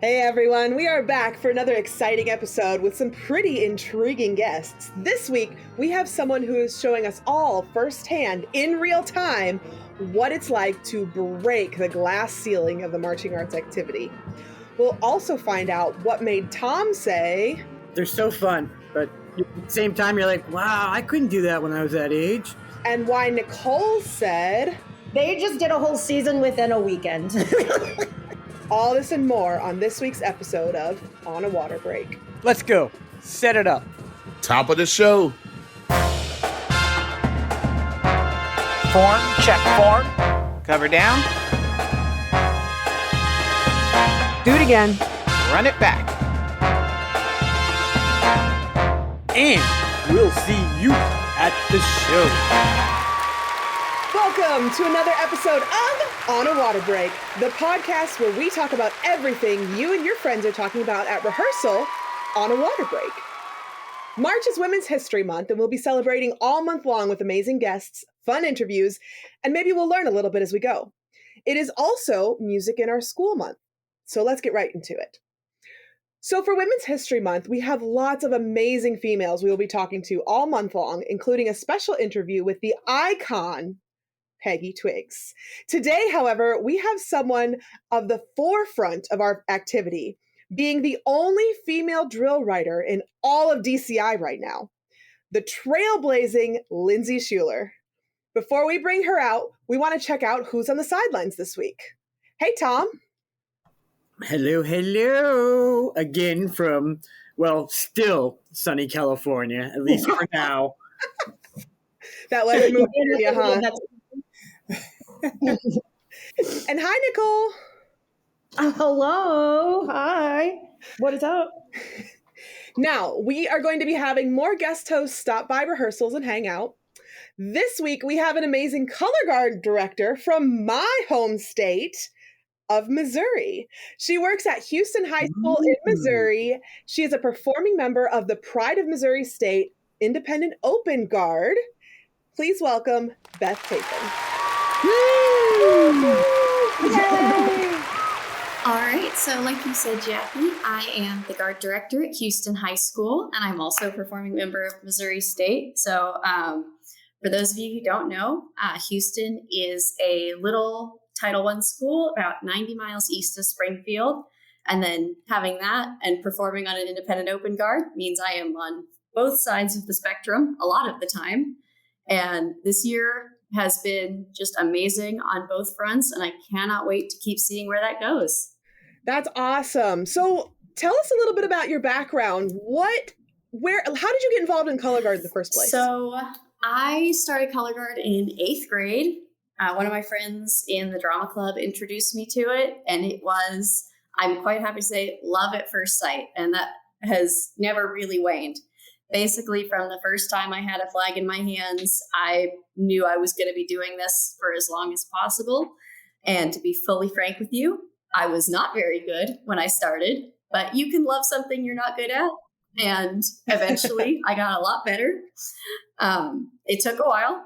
Hey everyone, we are back for another exciting episode with some pretty intriguing guests. This week, we have someone who is showing us all firsthand, in real time, what it's like to break the glass ceiling of the marching arts activity. We'll also find out what made Thom say, "They're so fun, but at the same time, you're like, wow, I couldn't do that when I was that age." And why Nicole said, "They just did a whole season within a weekend." All this and more on this week's episode of On a Water Break. Let's go. Set it up. Top of the show. Form, check form. Cover down. Do it again. Run it back. And we'll see you at the show. Welcome to another episode of On a Water Break, the podcast where we talk about everything you and your friends are talking about at rehearsal on a water break. March is Women's History Month, and we'll be celebrating all month long with amazing guests, fun interviews, and maybe we'll learn a little bit as we go. It is also Music in Our School Month, so let's get right into it. So for Women's History Month, we have lots of amazing females we will be talking to all month long, including a special interview with the icon, Peggy Twiggs. Today, however, we have someone of the forefront of our activity, being the only female drill writer in all of DCI right now, the trailblazing Lindsey Schueller. Before we bring her out, we want to check out who's on the sidelines this week. Hey, Thom. Hello. Again from, still sunny California, at least for now. That wasn't moving for you, huh? And hi, Nicole. Hello. Hi. What is up? Now, we are going to be having more guest hosts stop by rehearsals and hang out. This week, we have an amazing color guard director from my home state of Missouri. She works at Houston High School in Missouri. She is a performing member of the Pride of Missouri State Independent Open Guard. Please welcome Beth Tapen. All right, so like you said, Jackie, I am the guard director at Houston High School, and I'm also a performing member of Missouri State. So for those of you who don't know, Houston is a little Title I school about 90 miles east of Springfield. And then having that and performing on an independent open guard means I am on both sides of the spectrum a lot of the time. And this year has been just amazing on both fronts, and I cannot wait to keep seeing where that goes. That's awesome. So tell us a little bit about your background. How did you get involved in color guard in the first place? So I started color guard in 8th grade. One of my friends in the drama club introduced me to it, and it was, I'm quite happy to say, love at first sight, and that has never really waned. Basically, from the first time I had a flag in my hands, I knew I was going to be doing this for as long as possible. And to be fully frank with you, I was not very good when I started, but you can love something you're not good at. And eventually I got a lot better. It took a while,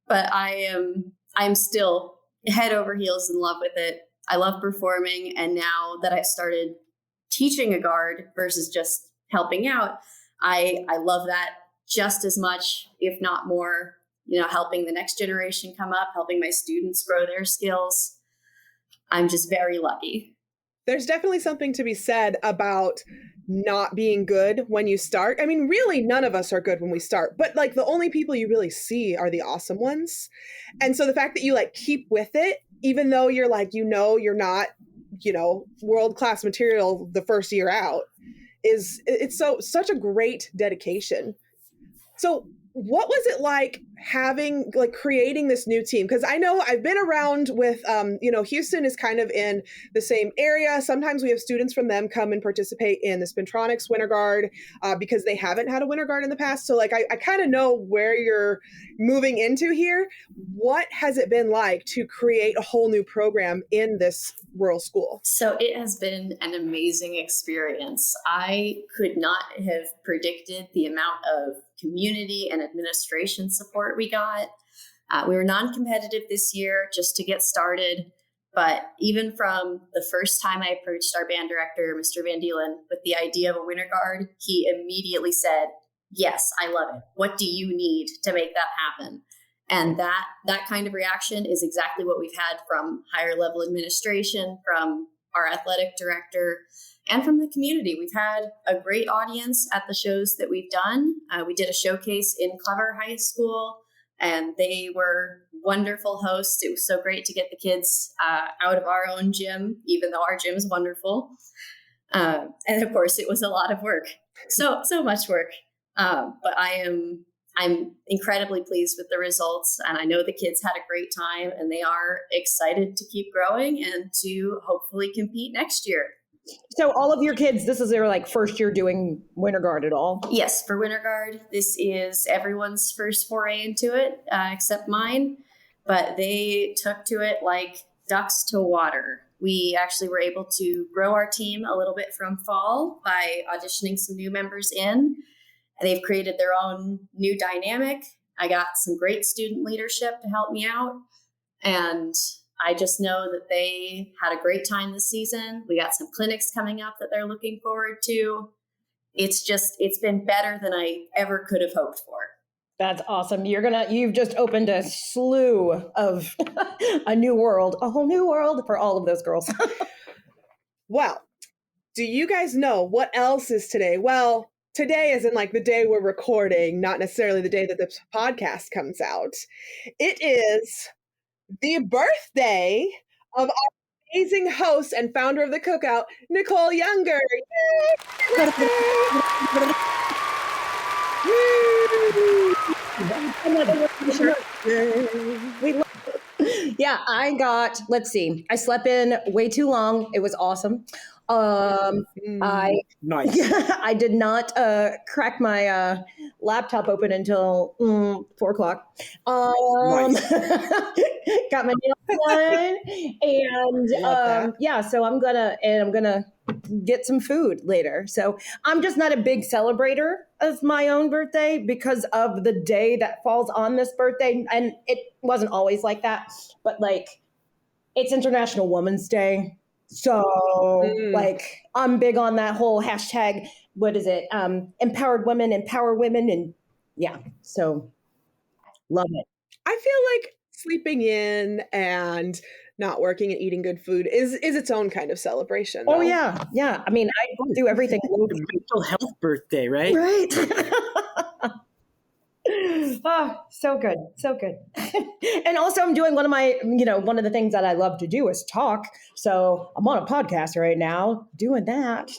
but I'm still head over heels in love with it. I love performing. And now that I've started teaching a guard versus just helping out, I love that just as much, if not more, helping the next generation come up, helping my students grow their skills. I'm just very lucky. There's definitely something to be said about not being good when you start. I mean, really, none of us are good when we start, but like the only people you really see are the awesome ones. And so the fact that you keep with it, even though you're you're not, world-class material the first year out, it's such a great dedication. So what was it like creating this new team? Because I know I've been around with, Houston is kind of in the same area. Sometimes we have students from them come and participate in the Spintronics Winter Guard because they haven't had a Winter Guard in the past. So I kind of know where you're moving into here. What has it been like to create a whole new program in this rural school? So it has been an amazing experience. I could not have predicted the amount of community and administration support we got. We were non-competitive this year just to get started. But even from the first time I approached our band director, Mr. Van Deelen, with the idea of a winter guard, he immediately said, yes, I love it. What do you need to make that happen? And that kind of reaction is exactly what we've had from higher level administration, from our athletic director, and from the community. We've had a great audience at the shows that we've done. We did a showcase in Clever High School, and they were wonderful hosts. It was so great to get the kids out of our own gym, even though our gym is wonderful. And of course, it was a lot of work. So much work. But I'm incredibly pleased with the results, and I know the kids had a great time, and they are excited to keep growing and to hopefully compete next year. So all of your kids, this is their like first year doing Winter Guard at all? Yes, for Winter Guard, this is everyone's first foray into it, except mine, but they took to it like ducks to water. We actually were able to grow our team a little bit from fall by auditioning some new members in. They've created their own new dynamic. I got some great student leadership to help me out. And I just know that they had a great time this season. We got some clinics coming up that they're looking forward to. It's been better than I ever could have hoped for. That's awesome. You've just opened a slew of a whole new world for all of those girls. Well, do you guys know what else is today? Well, today is in like the day we're recording, not necessarily the day that the podcast comes out. It is the birthday of our amazing host and founder of the Cookout, Nicole Younger. Yeah, let's see. I slept in way too long. It was awesome. Nice. I did not crack my laptop open until 4:00. Nice. Got my nails done, and so I'm gonna get some food later. So I'm just not a big celebrator of my own birthday because of the day that falls on this birthday, and it wasn't always like that. But like, it's International Women's Day. So like, I'm big on that whole hashtag, what is it? Empowered women, empower women. And yeah, so love it. I feel like sleeping in and not working and eating good food is its own kind of celebration. Oh, yeah. Yeah. I mean, I do everything. The mental health birthday, right? Right. Oh, so good. So good. And also I'm doing one of the things that I love to do is talk. So I'm on a podcast right now doing that.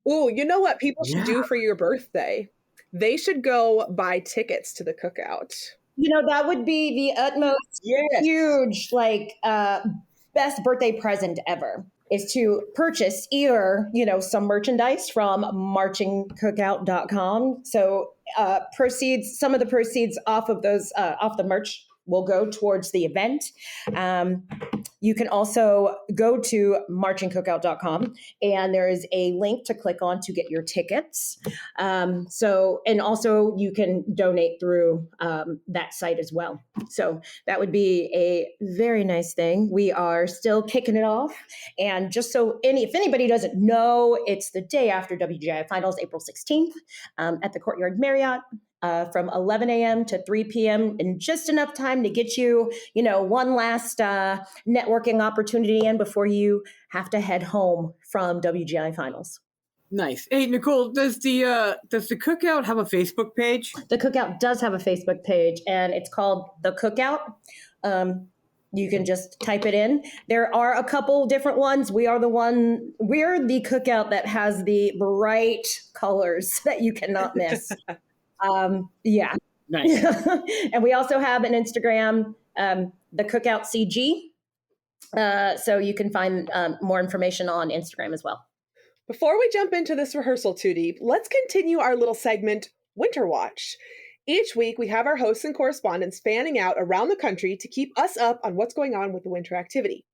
Oh, you know what people should do for your birthday? They should go buy tickets to the Cookout. That would be the utmost huge, best birthday present ever is to purchase either, some merchandise from marchingcookout.com. So some of the proceeds off of those, off the merch will go towards the event. You can also go to marchingcookout.com and there is a link to click on to get your tickets. And also you can donate through that site as well. So that would be a very nice thing. We are still kicking it off. And just so if anybody doesn't know, it's the day after WGI Finals, April 16th at the Courtyard Marriott. From 11 a.m. to 3 p.m. and just enough time to get you, one last networking opportunity in before you have to head home from WGI Finals. Nice. Hey, Nicole, does the Cookout have a Facebook page? The Cookout does have a Facebook page, and it's called The Cookout. You can just type it in. There are a couple different ones. We're the Cookout that has the bright colors that you cannot miss. Yeah. Nice. And we also have an Instagram, the Cookout CG. So you can find more information on Instagram as well. Before we jump into this rehearsal too deep, let's continue our little segment, Winter Watch. Each week, we have our hosts and correspondents fanning out around the country to keep us up on what's going on with the winter activity.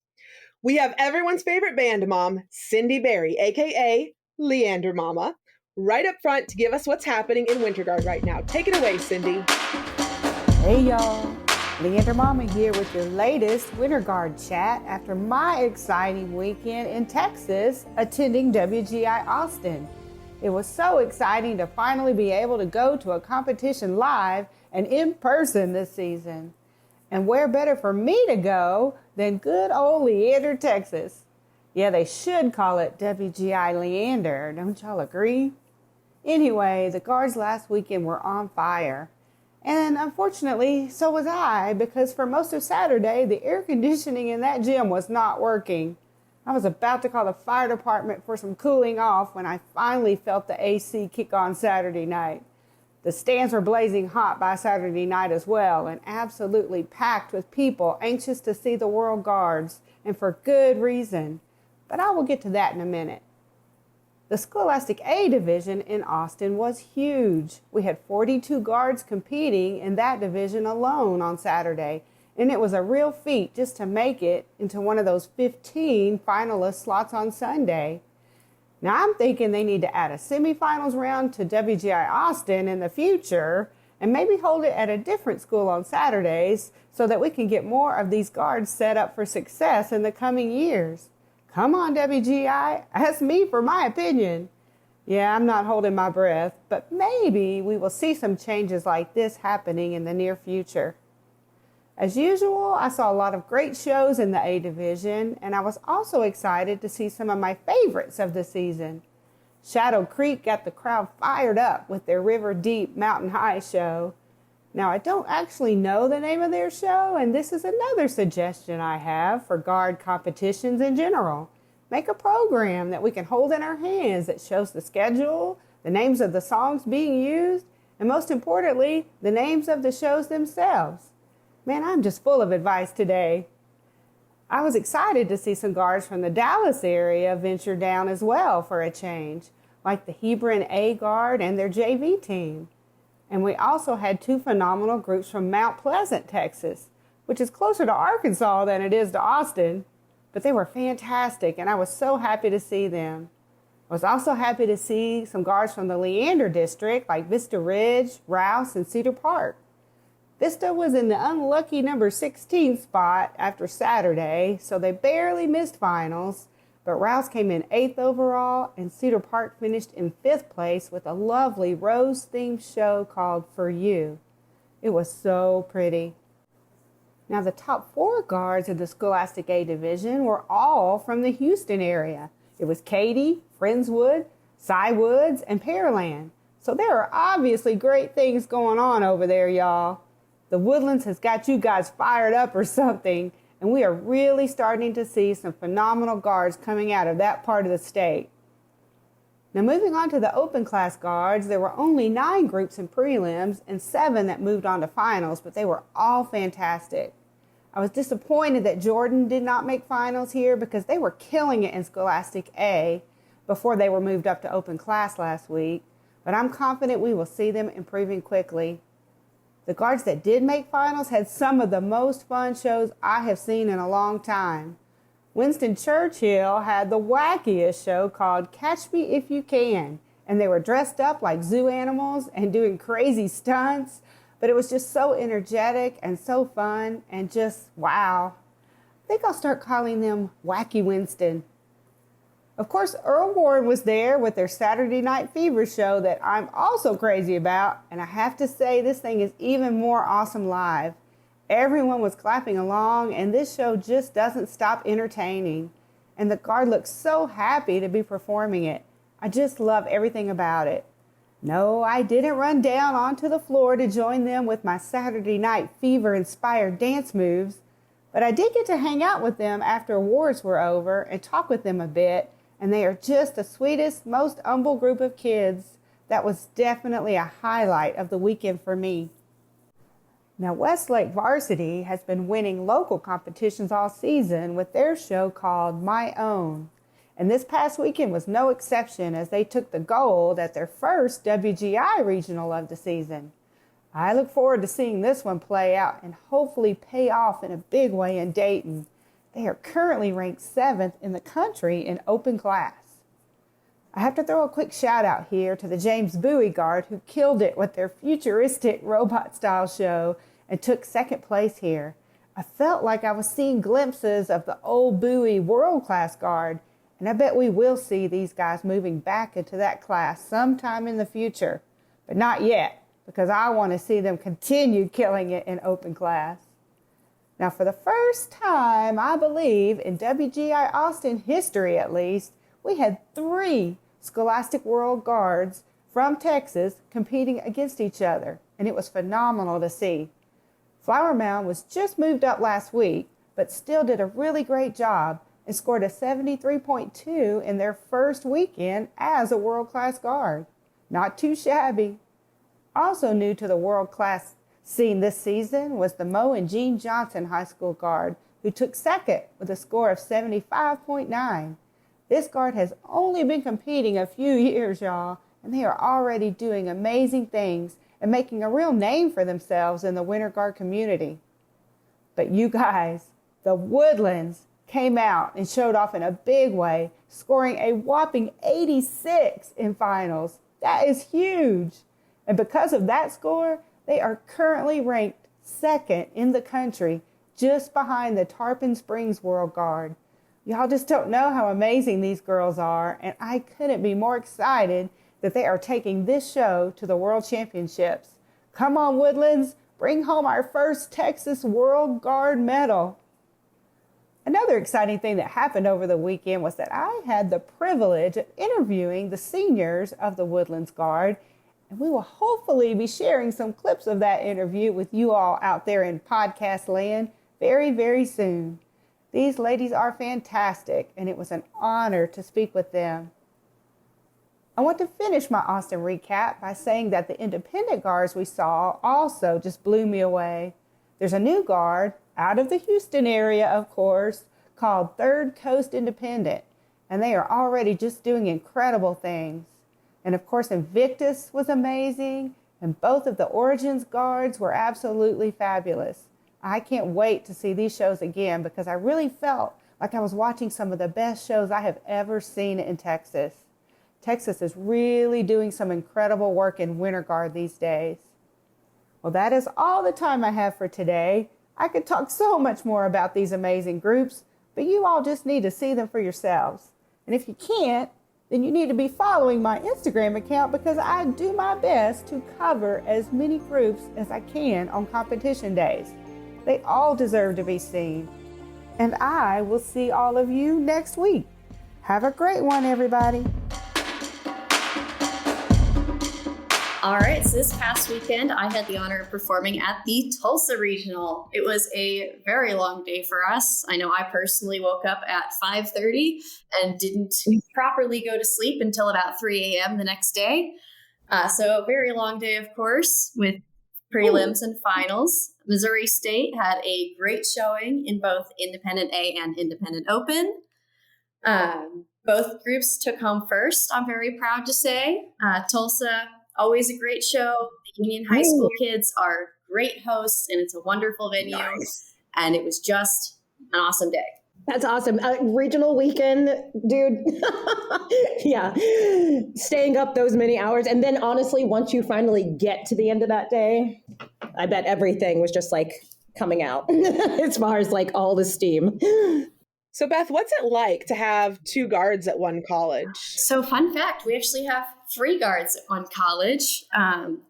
We have everyone's favorite band mom, Cindy Berry, aka Leander Mama, right up front to give us what's happening in Winter Guard right now. Take it away, Cindy. Hey, y'all. Leander Mama here with your latest Winter Guard chat after my exciting weekend in Texas attending WGI Austin. It was so exciting to finally be able to go to a competition live and in person this season. And where better for me to go than good old Leander, Texas. Yeah, they should call it WGI Leander, don't y'all agree? Anyway, the guards last weekend were on fire. And unfortunately, so was I, because for most of Saturday, the air conditioning in that gym was not working. I was about to call the fire department for some cooling off when I finally felt the AC kick on Saturday night. The stands were blazing hot by Saturday night as well, and absolutely packed with people anxious to see the World Guards, and for good reason. But I will get to that in a minute. The Scholastic A division in Austin was huge. We had 42 guards competing in that division alone on Saturday, and it was a real feat just to make it into one of those 15 finalist slots on Sunday. Now I'm thinking they need to add a semifinals round to WGI Austin in the future and maybe hold it at a different school on Saturdays so that we can get more of these guards set up for success in the coming years. Come on, WGI, ask me for my opinion. Yeah, I'm not holding my breath, but maybe we will see some changes like this happening in the near future. As usual, I saw a lot of great shows in the A division, and I was also excited to see some of my favorites of the season. Shadow Creek got the crowd fired up with their River Deep Mountain High show. Now, I don't actually know the name of their show, and this is another suggestion I have for guard competitions in general. Make a program that we can hold in our hands that shows the schedule, the names of the songs being used, and most importantly, the names of the shows themselves. Man, I'm just full of advice today. I was excited to see some guards from the Dallas area venture down as well for a change, like the Hebron A Guard and their JV team. And we also had two phenomenal groups from Mount Pleasant, Texas, which is closer to Arkansas than it is to Austin. But they were fantastic, and I was so happy to see them. I was also happy to see some guards from the Leander district, like Vista Ridge, Rouse, and Cedar Park. Vista was in the unlucky number 16 spot after Saturday, so they barely missed finals. But Rouse came in 8th overall, and Cedar Park finished in 5th place with a lovely rose-themed show called For You. It was so pretty. Now, the top 4 guards in the Scholastic A division were all from the Houston area. It was Katy, Friendswood, Cy Woods, and Pearland. So there are obviously great things going on over there, y'all. The Woodlands has got you guys fired up or something, and we are really starting to see some phenomenal guards coming out of that part of the state. Now, moving on to the open class guards, there were only 9 groups in prelims and 7 that moved on to finals, but they were all fantastic. I was disappointed that Jordan did not make finals here because they were killing it in Scholastic A before they were moved up to open class last week, but I'm confident we will see them improving quickly. The guards that did make finals had some of the most fun shows I have seen in a long time. Winston Churchill had the wackiest show called Catch Me If You Can, and they were dressed up like zoo animals and doing crazy stunts, but it was just so energetic and so fun and just wow. I think I'll start calling them Wacky Winston. Of course, Earl Ward was there with their Saturday Night Fever show that I'm also crazy about, and I have to say this thing is even more awesome live. Everyone was clapping along, and this show just doesn't stop entertaining. And the guard looks so happy to be performing it. I just love everything about it. No, I didn't run down onto the floor to join them with my Saturday Night Fever-inspired dance moves, but I did get to hang out with them after awards were over and talk with them a bit. And they are just the sweetest, most humble group of kids. That was definitely a highlight of the weekend for me. Now, Westlake Varsity has been winning local competitions all season with their show called My Own. And this past weekend was no exception as they took the gold at their first WGI regional of the season. I look forward to seeing this one play out and hopefully pay off in a big way in Dayton. They are currently ranked 7th in the country in open class. I have to throw a quick shout out here to the James Bowie Guard who killed it with their futuristic robot-style show and took second place here. I felt like I was seeing glimpses of the old Bowie world-class guard, and I bet we will see these guys moving back into that class sometime in the future, but not yet, because I want to see them continue killing it in open class. Now, for the first time, I believe, in WGI Austin history at least, we had 3 Scholastic World Guards from Texas competing against each other, and it was phenomenal to see. Flower Mound was just moved up last week, but still did a really great job and scored a 73.2 in their first weekend as a world-class guard. Not too shabby. Also new to the world-class scene this season was the Mo and Jean Johnson High School guard, who took second with a score of 75.9. This guard has only been competing a few years, y'all, and they are already doing amazing things and making a real name for themselves in the Winter Guard community. But you guys, the Woodlands came out and showed off in a big way, scoring a whopping 86 in finals. That is huge. And because of that score, they are currently ranked second in the country, just behind the Tarpon Springs World Guard. Y'all just don't know how amazing these girls are, and I couldn't be more excited that they are taking this show to the World Championships. Come on, Woodlands, bring home our first Texas World Guard medal. Another exciting thing that happened over the weekend was that I had the privilege of interviewing the seniors of the Woodlands Guard, and we will hopefully be sharing some clips of that interview with you all out there in podcast land very, very soon. These ladies are fantastic, and it was an honor to speak with them. I want to finish my Austin recap by saying that the independent guards we saw also just blew me away. There's a new guard, out of the Houston area, of course, called Third Coast Independent, and they are already just doing incredible things. And of course, Invictus was amazing, and both of the Origins guards were absolutely fabulous. I can't wait to see these shows again because I really felt like I was watching some of the best shows I have ever seen in Texas. Texas is really doing some incredible work in Winter Guard these days. Well, that is all the time I have for today. I could talk so much more about these amazing groups, but you all just need to see them for yourselves. And if you can't, then you need to be following my Instagram account because I do my best to cover as many groups as I can on competition days. They all deserve to be seen. And I will see all of you next week. Have a great one, everybody. All right, so this past weekend, I had the honor of performing at the Tulsa Regional. It was a very long day for us. I know I personally woke up at 5:30 and didn't properly go to sleep until about 3 a.m. the next day. So a very long day, of course, with prelims and finals. Missouri State had a great showing in both Independent A and Independent Open. Both groups took home first, I'm very proud to say. Tulsa, always a great show. The Union High School kids are great hosts, and it's a wonderful venue. Nice. And it was just an awesome day. That's awesome. Regional weekend, dude. Yeah. Staying up those many hours. And then honestly, once you finally get to the end of that day, I bet everything was just like coming out as far as like all the steam. So Beth, what's it like to have 2 guards at one college? So fun fact, we actually have 3 guards at one college.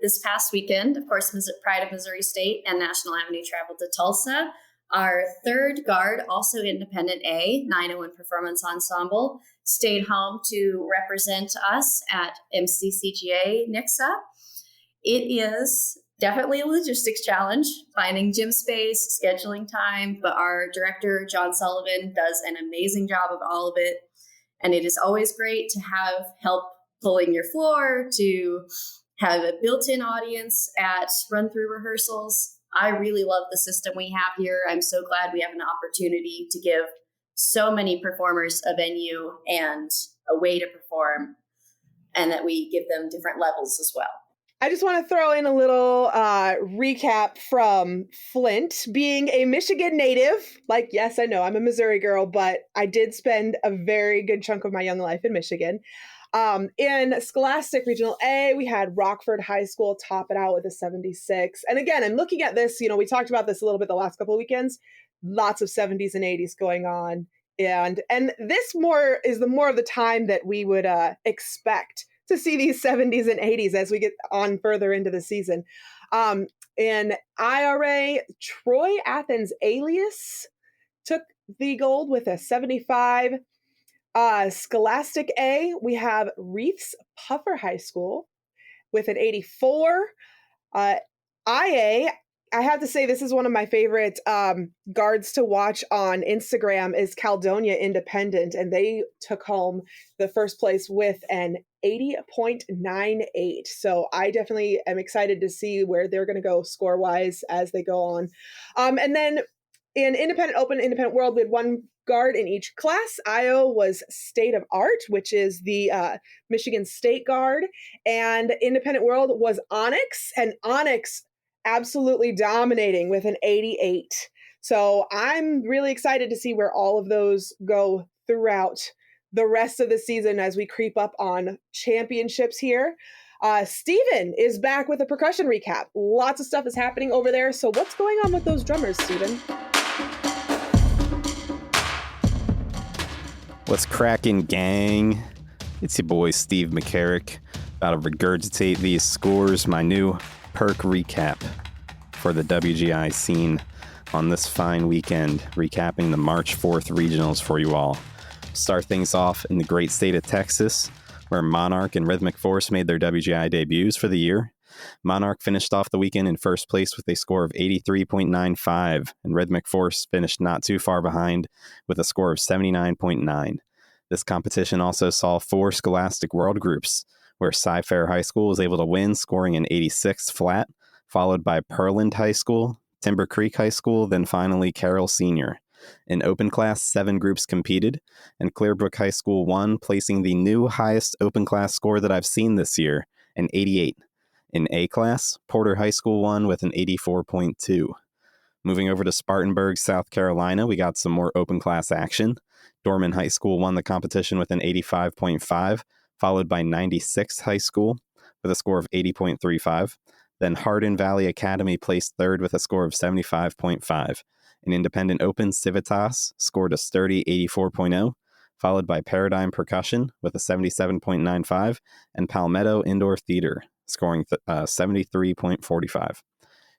This past weekend, of course, Pride of Missouri State and National Avenue traveled to Tulsa. Our 3rd guard, also Independent A, 901 Performance Ensemble, stayed home to represent us at MCCGA NICSA. It is definitely a logistics challenge, finding gym space, scheduling time, but our director, John Sullivan, does an amazing job of all of it. And it is always great to have help pulling your floor, to have a built-in audience at run-through rehearsals. I really love the system we have here. I'm so glad we have an opportunity to give so many performers a venue and a way to perform, and that we give them different levels as well. I just want to throw in a little recap from Flint. Being a Michigan native, like, yes, I know I'm a Missouri girl, but I did spend a very good chunk of my young life in Michigan. In Scholastic Regional A, we had Rockford High School top it out with a 76. And again, I'm looking at this, we talked about this a little bit the last couple of weekends, lots of 70s and 80s going on. And this is more of the time that we would expect to see these 70s and 80s as we get on further into the season. In IRA, Troy Athens Alias took the gold with a 75. Scholastic A, we have Reefs Puffer High School with an 84. IA, I have to say this is one of my favorite guards to watch on Instagram is Caledonia Independent, and they took home the first place with an 80.98. So I definitely am excited to see where they're going to go score-wise as they go on. And then in Independent Open, Independent World, we had one guard in each class. IO was State of Art, which is the Michigan State guard, and Independent World was Onyx, and Onyx absolutely dominating with an 88. So I'm really excited to see where all of those go throughout the rest of the season as we creep up on championships here. Steven is back with a percussion recap. Lots of stuff is happening over there. So what's going on with those drummers, Steven? What's cracking, gang? It's your boy Steve McCarrick, about to regurgitate these scores, my new perk recap for the WGI scene on this fine weekend, recapping the March 4th regionals for you all. Start things off in the great state of Texas, where Monarch and Rhythmic Force made their WGI debuts for the year. Monarch finished off the weekend in first place with a score of 83.95, and Rhythmic Force finished not too far behind with a score of 79.9. This competition also saw 4 Scholastic World groups, where Cy-Fair High School was able to win, scoring an 86 flat, followed by Pearland High School, Timber Creek High School, then finally Carroll Senior. In open class, 7 groups competed, and Clearbrook High School won, placing the new highest open class score that I've seen this year, an 88. In A class, Porter High School won with an 84.2. Moving over to Spartanburg, South Carolina, we got some more open class action. Dorman High School won the competition with an 85.5, followed by 96 High School with a score of 80.35. Then Hardin Valley Academy placed third with a score of 75.5. In Independent Open, Civitas scored a sturdy 84.0, followed by Paradigm Percussion with a 77.95, and Palmetto Indoor Theater scoring 73.45.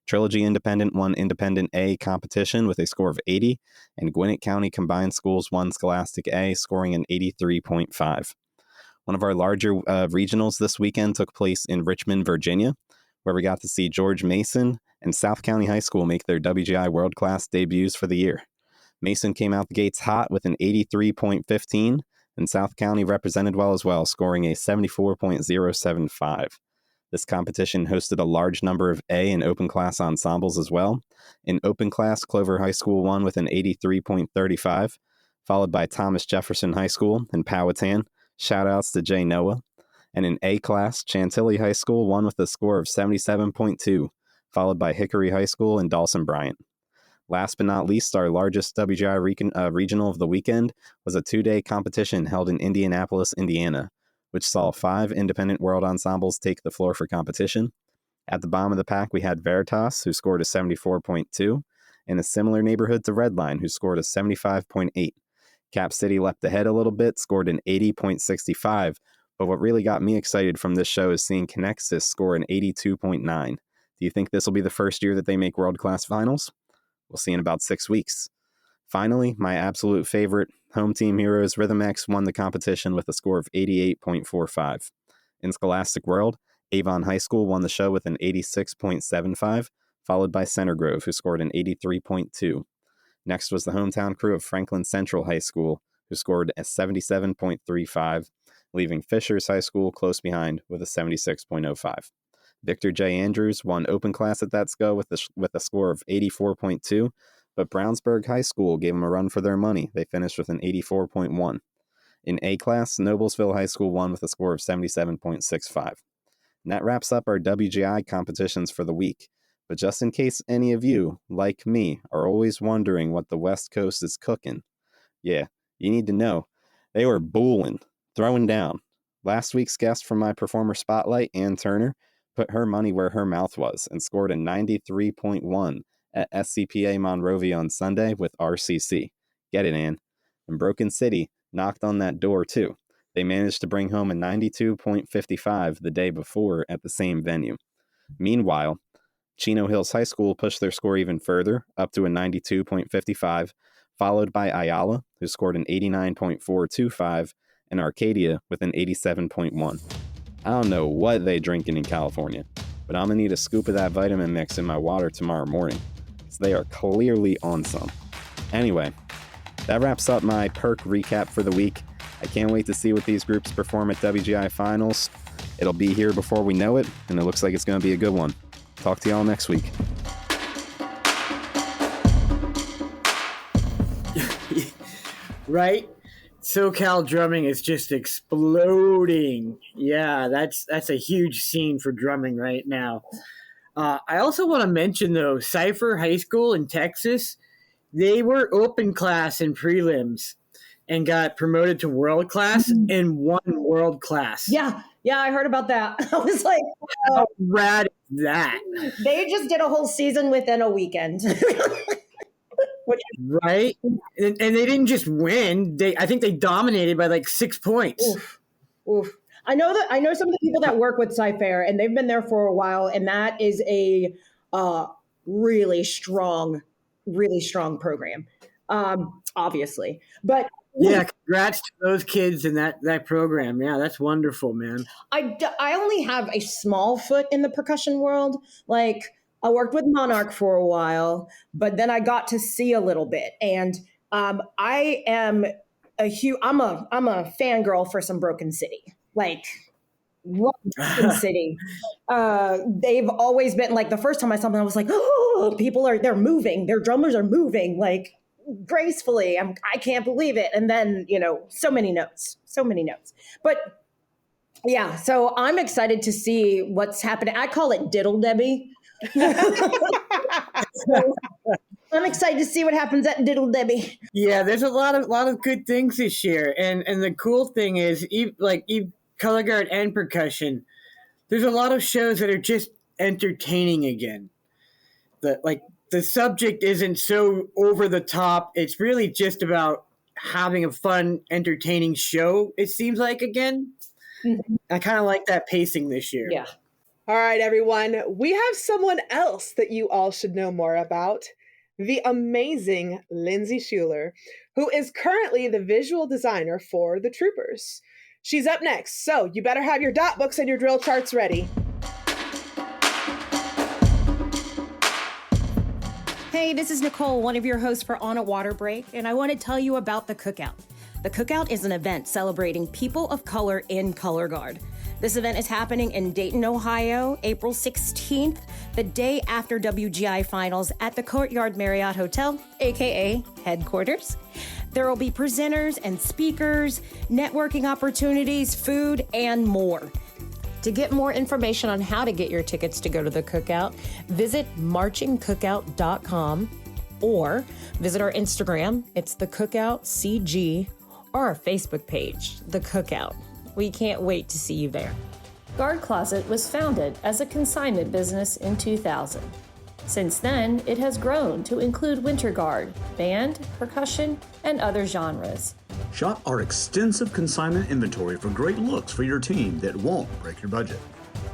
Trilogy Independent won Independent A competition with a score of 80, and Gwinnett County Combined Schools won Scholastic A, scoring an 83.5. One of our larger regionals this weekend took place in Richmond, Virginia, where we got to see George Mason and South County High School make their WGI World Class debuts for the year. Mason came out the gates hot with an 83.15, and South County represented well as well, scoring a 74.075. This competition hosted a large number of A and open class ensembles as well. In open class, Clover High School won with an 83.35, followed by Thomas Jefferson High School in Powhatan. Shoutouts to Jay Noah. And in A class, Chantilly High School won with a score of 77.2, followed by Hickory High School and Dawson Bryant. Last but not least, our largest WGI regional of the weekend was a 2-day competition held in Indianapolis, Indiana, which saw 5 independent world ensembles take the floor for competition. At the bottom of the pack, we had Veritas, who scored a 74.2, in a similar neighborhood to Redline, who scored a 75.8. Cap City leapt ahead a little bit, scored an 80.65, but what really got me excited from this show is seeing Connexus score an 82.9. Do you think this will be the first year that they make world-class finals? We'll see in about 6 weeks. Finally, my absolute favorite, home team heroes Rhythm X won the competition with a score of 88.45. In Scholastic World, Avon High School won the show with an 86.75, followed by Center Grove, who scored an 83.2. Next was the hometown crew of Franklin Central High School, who scored a 77.35, leaving Fishers High School close behind with a 76.05. Victor J. Andrews won open class at that SCO with a score of 84.2, but Brownsburg High School gave them a run for their money. They finished with an 84.1. In A class, Noblesville High School won with a score of 77.65. And that wraps up our WGI competitions for the week. But just in case any of you, like me, are always wondering what the West Coast is cooking, yeah, you need to know. They were booling, throwing down. Last week's guest from my performer spotlight, Ann Turner, put her money where her mouth was and scored a 93.1 at SCPA Monrovia on Sunday with RCC. Get it, Ann. And Broken City knocked on that door, too. They managed to bring home a 92.55 the day before at the same venue. Meanwhile, Chino Hills High School pushed their score even further, up to a 92.55, followed by Ayala, who scored an 89.425, and Arcadia with an 87.1. I don't know what they drinking in California, but I'm going to need a scoop of that vitamin mix in my water tomorrow morning, so they are clearly on some. Anyway, that wraps up my perk recap for the week. I can't wait to see what these groups perform at WGI Finals. It'll be here before we know it, and it looks like it's going to be a good one. Talk to y'all next week. Right? SoCal drumming is just exploding. Yeah, that's a huge scene for drumming right now. I also want to mention, though, Cypher High School in Texas, they were open class in prelims and got promoted to world class and won world class. Yeah, I heard about that. I was like, how rad is that? They just did a whole season within a weekend. Right? And they didn't just win. I think they dominated by like 6 points. Oof. I know some of the people that work with Cypher, and they've been there for a while, and that is a really strong program, obviously. But yeah, congrats to those kids in that program. Yeah, that's wonderful, man. I only have a small foot in the percussion world. Like, I worked with Monarch for a while, but then I got to see a little bit, and I am I'm a fangirl for some Broken City. Like, Broken City. They've always been like, the first time I saw them, I was like, oh, they're moving. Their drummers are moving like gracefully. I can't believe it. And then, so many notes. But yeah, so I'm excited to see what's happening. I call it Diddle Debbie. So I'm excited to see what happens at Diddle Debbie. Yeah, there's a lot of good things this year, and the cool thing is, color guard and percussion, there's a lot of shows that are just entertaining again. The subject isn't so over the top. It's really just about having a fun, entertaining show. It seems like again. Mm-hmm. I kind of like that pacing this year. Yeah. All right, everyone. We have someone else that you all should know more about. The amazing Lindsey Schueller, who is currently the visual designer for the Troopers. She's up next, so you better have your dot books and your drill charts ready. Hey, this is Nicole, one of your hosts for On a Water Break, and I want to tell you about the Cookout. The Cookout is an event celebrating people of color in color guard. This event is happening in Dayton, Ohio, April 16th, the day after WGI Finals at the Courtyard Marriott Hotel, aka headquarters. There will be presenters and speakers, networking opportunities, food, and more. To get more information on how to get your tickets to go to the Cookout, visit marchingcookout.com or visit our Instagram, it's the Cookout CG, or our Facebook page, the Cookout. We can't wait to see you there. Guard Closet was founded as a consignment business in 2000. Since then, it has grown to include winter guard, band, percussion, and other genres. Shop our extensive consignment inventory for great looks for your team that won't break your budget.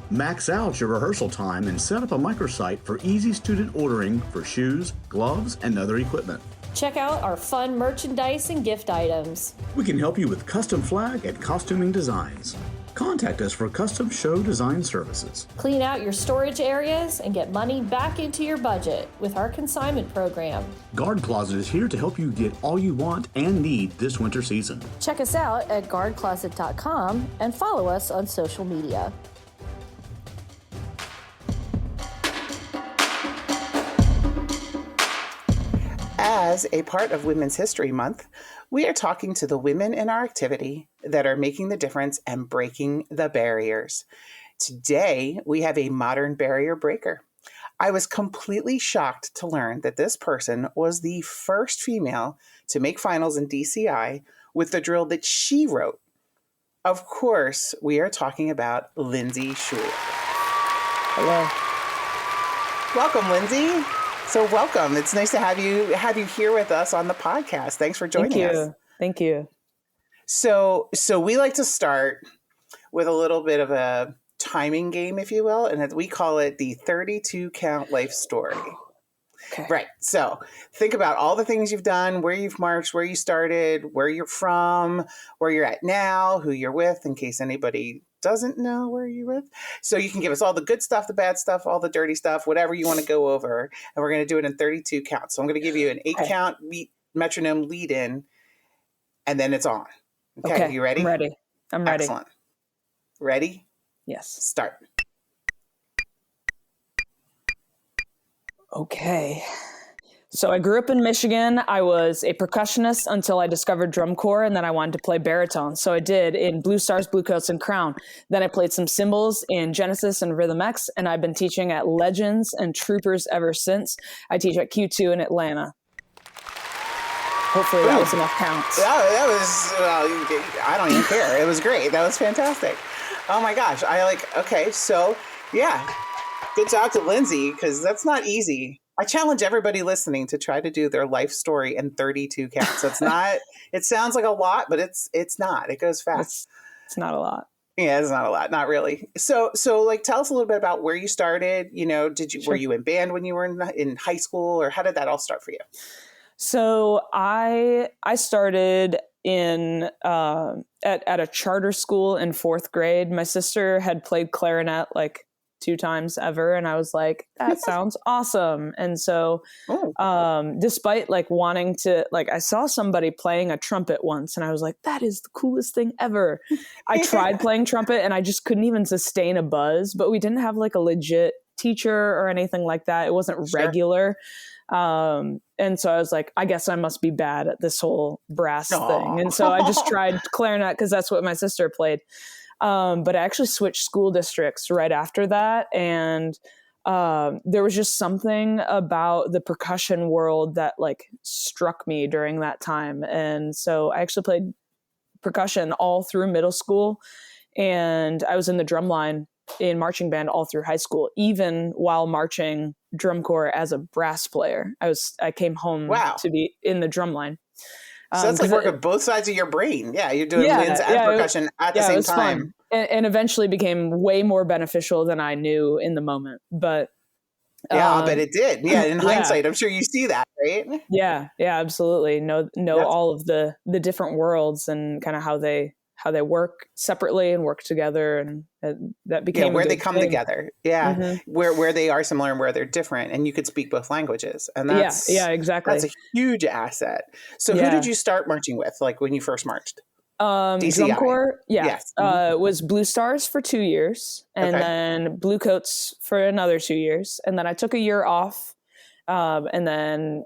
Max out your rehearsal time and set up a microsite for easy student ordering for shoes, gloves, and other equipment. Check out our fun merchandise and gift items. We can help you with custom flag and costuming designs. Contact us for custom show design services. Clean out your storage areas and get money back into your budget with our consignment program. Guard Closet is here to help you get all you want and need this winter season. Check us out at guardcloset.com and follow us on social media. As a part of Women's History Month, we are talking to the women in our activity that are making the difference and breaking the barriers. Today, we have a modern barrier breaker. I was completely shocked to learn that this person was the first female to make finals in DCI with the drill that she wrote. Of course, we are talking about Lindsey Schueller. Hello. Welcome, Lindsey. So welcome. It's nice to have you here with us on the podcast. Thanks for joining us. Thank you. So we like to start with a little bit of a timing game, if you will, and we call it the 32 count life story. Okay. Right. So think about all the things you've done, where you've marched, where you started, where you're from, where you're at now, who you're with, in case anybody doesn't know where you're with. So you can give us all the good stuff, the bad stuff, all the dirty stuff, whatever you want to go over. And we're going to do it in 32 counts. So I'm going to give you an 8 count metronome lead in, and then it's on. Okay. You ready? I'm ready. Excellent. Ready? Yes. Start. Okay. So I grew up in Michigan. I was a percussionist until I discovered drum corps, and then I wanted to play baritone. So I did in Blue Stars, Blue Coats, and Crown. Then I played some cymbals in Genesis and Rhythm X, and I've been teaching at Legends and Troopers ever since. I teach at Q2 in Atlanta. Hopefully that was enough counts. That was, I don't even care. It was great. That was fantastic. Oh my gosh. Okay. So yeah, good job to Lindsey, because that's not easy. I challenge everybody listening to try to do their life story in 32 counts. It's not, it sounds like a lot, but it's not. It goes fast. It's not a lot. Yeah, it's not a lot. Not really. So like, tell us a little bit about where you started. Were you in band when you were in high school, or how did that all start for you? So I started in at a charter school in 4th grade. My sister had played clarinet like 2 times ever, and I was like, that sounds awesome. And so despite like wanting to, like, I saw somebody playing a trumpet once and I was like, that is the coolest thing ever. I tried playing trumpet and I just couldn't even sustain a buzz, but we didn't have like a legit teacher or anything like that. It wasn't regular. And so I was like, I guess I must be bad at this whole brass thing. And so I just tried clarinet because that's what my sister played. But I actually switched school districts right after that. And there was just something about the percussion world that like struck me during that time. And so I actually played percussion all through middle school. And I was in the drum line in marching band all through high school, even while marching drum corps as a brass player. I came home to be in the drum line. So that's like working both sides of your brain. Yeah, you're doing winds and percussion at the same time. And eventually became way more beneficial than I knew in the moment. But I'll bet it did. Yeah, in hindsight, I'm sure you see that, right? Yeah, absolutely. Know all of the different worlds and kind of how they work separately and work together, and that became where they come together. Yeah, where they are similar and where they're different, and you could speak both languages, and that's exactly. That's a huge asset. So who did you start marching with, like when you first marched? Drum corps, was Blue Stars for 2 years, and then Blue Coats for another 2 years, and then I took a year off, and then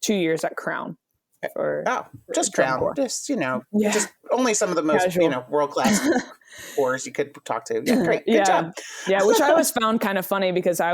2 years at Crown. Just Crown, just just only some of the most world class corps you could talk to. Yeah, great, good job. Which I always found kind of funny because I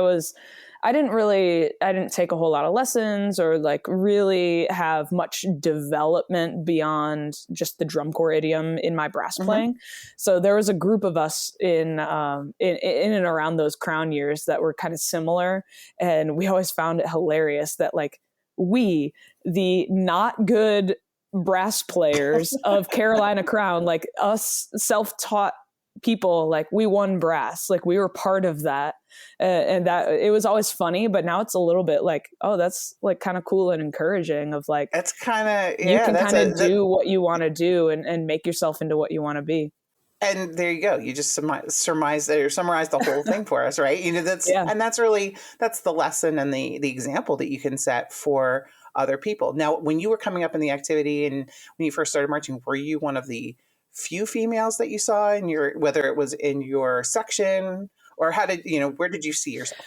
didn't take a whole lot of lessons or like really have much development beyond just the drum corps idiom in my brass playing. So there was a group of us in and around those Crown years that were kind of similar, and we always found it hilarious that like we, the not good brass players of Carolina Crown, like us self-taught people, like we won brass, like we were part of that. And that it was always funny, but now it's a little bit like, oh, that's like kind of cool and encouraging of like, that's kind of, you can kind of do what you want to do and make yourself into what you want to be. And there you go. You just summarize the whole thing for us, right? And that's the lesson and the example that you can set for other people. Now, when you were coming up in the activity and when you first started marching, were you one of the few females that you saw in whether it was in your section, or where did you see yourself?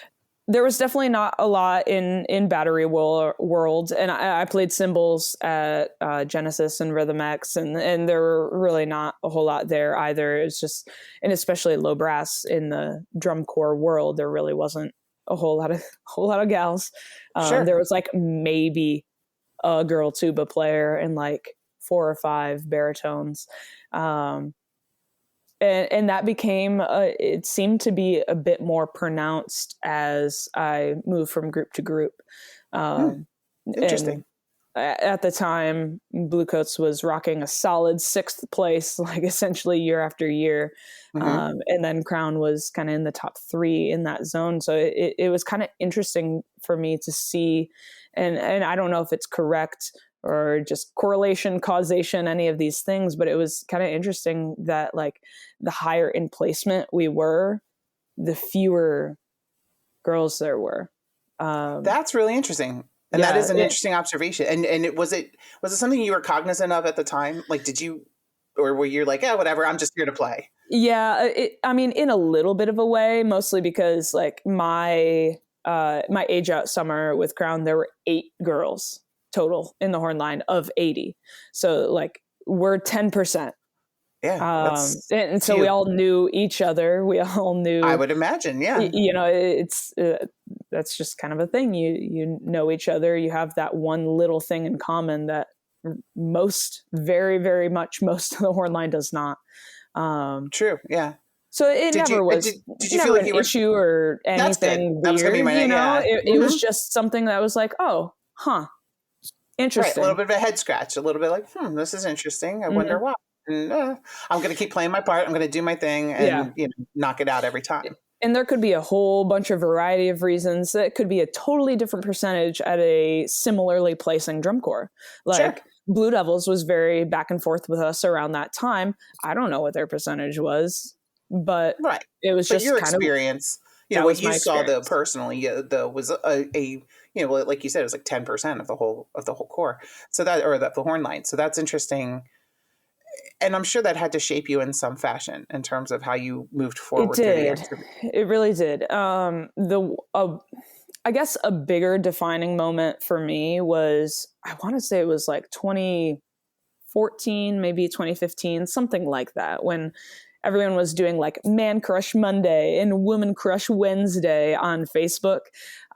There was definitely not a lot in Battery World, and I played cymbals at Genesis and Rhythm X, and there were really not a whole lot there either. It's just, and especially low brass in the drum corps world, there really wasn't a whole lot of gals. There was like maybe a girl tuba player and like 4 or 5 baritones. And that became, it seemed to be a bit more pronounced as I moved from group to group. Interesting. At the time, Bluecoats was rocking a solid 6th place, like essentially year after year. And then Crown was kind of in the top 3 in that zone. So it was kind of interesting for me to see, and I don't know if it's correct or just correlation, causation, any of these things, but it was kind of interesting that like the higher in placement we were, the fewer girls there were. That's really interesting. And that is an interesting observation. And was it something you were cognizant of at the time? Like, or were you like, whatever, I'm just here to play? Yeah. I mean, in a little bit of a way, mostly because like my age out summer with Crown, there were 8 girls total in the horn line of 80. So like we're 10%. Yeah. And so we all knew each other. We all knew, I would imagine. Yeah. You know, it's, that's just kind of a thing. You know each other. You have that one little thing in common that very, very much most of the horn line does not. True. Yeah. So it never was. Did you feel like you were issue or anything weird? That was gonna be my, you know, it was just something that was like, oh, huh, interesting. Right, a little bit of a head scratch, a little bit like, this is interesting. I wonder why. And, I'm going to keep playing my part. I'm going to do my thing and knock it out every time. And there could be a whole bunch of variety of reasons. It could be a totally different percentage at a similarly placing drum corps. Like Blue Devils was very back and forth with us around that time. I don't know what their percentage was, but it was just your kind experience. You know, what you saw though personally, was a like you said, it was like 10% of the whole corps. So that, or the horn line. So that's interesting. And I'm sure that had to shape you in some fashion in terms of how you moved forward. It did. It really did. I guess a bigger defining moment for me was, I want to say it was like 2014, maybe 2015, something like that, when everyone was doing like Man Crush Monday and Woman Crush Wednesday on Facebook.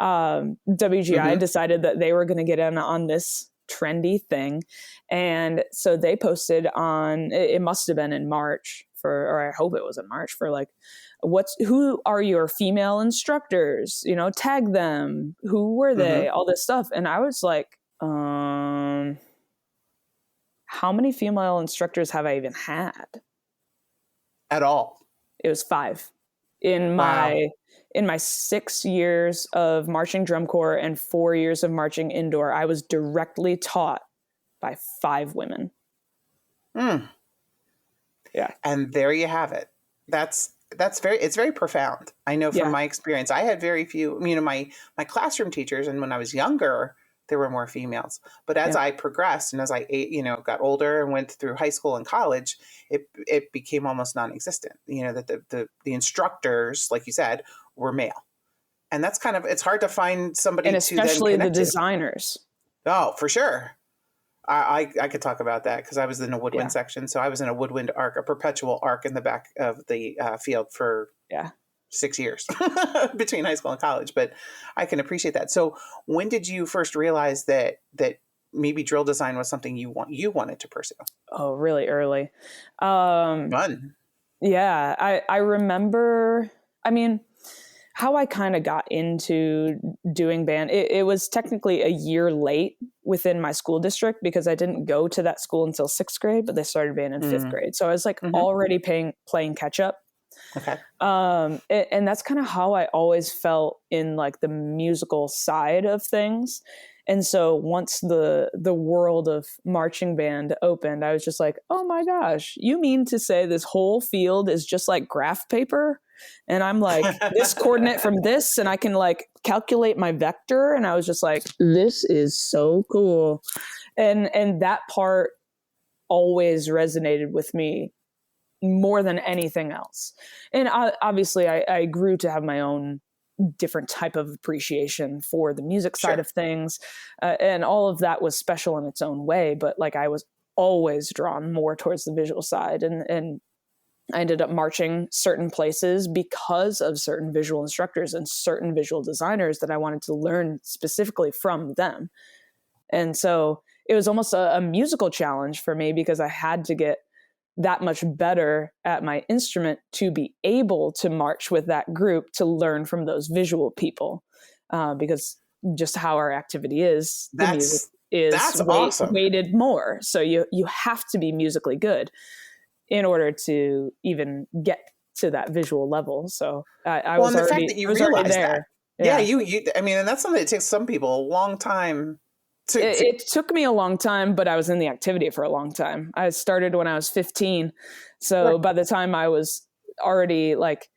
WGI decided that they were going to get in on this trendy thing. And so they posted on, it must have been in March or I hope it was in March, for like, who are your female instructors? You know, tag them. Who were they? All this stuff. And I was like, how many female instructors have I even had? At all? It was 5. In my 6 years of marching drum corps and 4 years of marching indoor, I was directly taught by 5 women. Yeah. And there you have it. It's very profound. I know from my experience, I had very few, you know, my classroom teachers, and when I was younger, there were more females. But as I progressed and as I, got older and went through high school and college, it became almost non-existent. You know, that the instructors, like you said, were male. And that's kind of, it's hard to find somebody and to then especially the connect to. designers. Oh, for sure. I could talk about that because I was in a woodwind section. So I was in a woodwind arc, a perpetual arc in the back of the field for 6 years between high school and college. But I can appreciate that. So when did you first realize that maybe drill design was something you wanted to pursue? Oh, really early. Fun. Yeah, I remember, I mean, how I kind of got into doing band, it was technically a year late within my school district because I didn't go to that school until 6th grade, but they started band in 5th grade. So I was like already playing catch up. Okay. And that's kind of how I always felt in like the musical side of things. And so once the world of marching band opened, I was just like, oh my gosh, you mean to say this whole field is just like graph paper? And I'm like, this coordinate from this, and I can like calculate my vector. And I was just like, this is so cool. And that part always resonated with me more than anything else. And obviously I grew to have my own different type of appreciation for the music side of things. And all of that was special in its own way. But like, I was always drawn more towards the visual side. And I ended up marching certain places because of certain visual instructors and certain visual designers that I wanted to learn specifically from them. And so it was almost a musical challenge for me because I had to get that much better at my instrument to be able to march with that group, to learn from those visual people, because just how our activity is, the music is awesome. weighted more. So you have to be musically good in order to even get to that visual level. So I was already, fact that you I was already realized there. that. Yeah, you. I mean, and that's something that takes some people a long time. It took me a long time, but I was in the activity for a long time. I started when I was 15. So by the time I was already like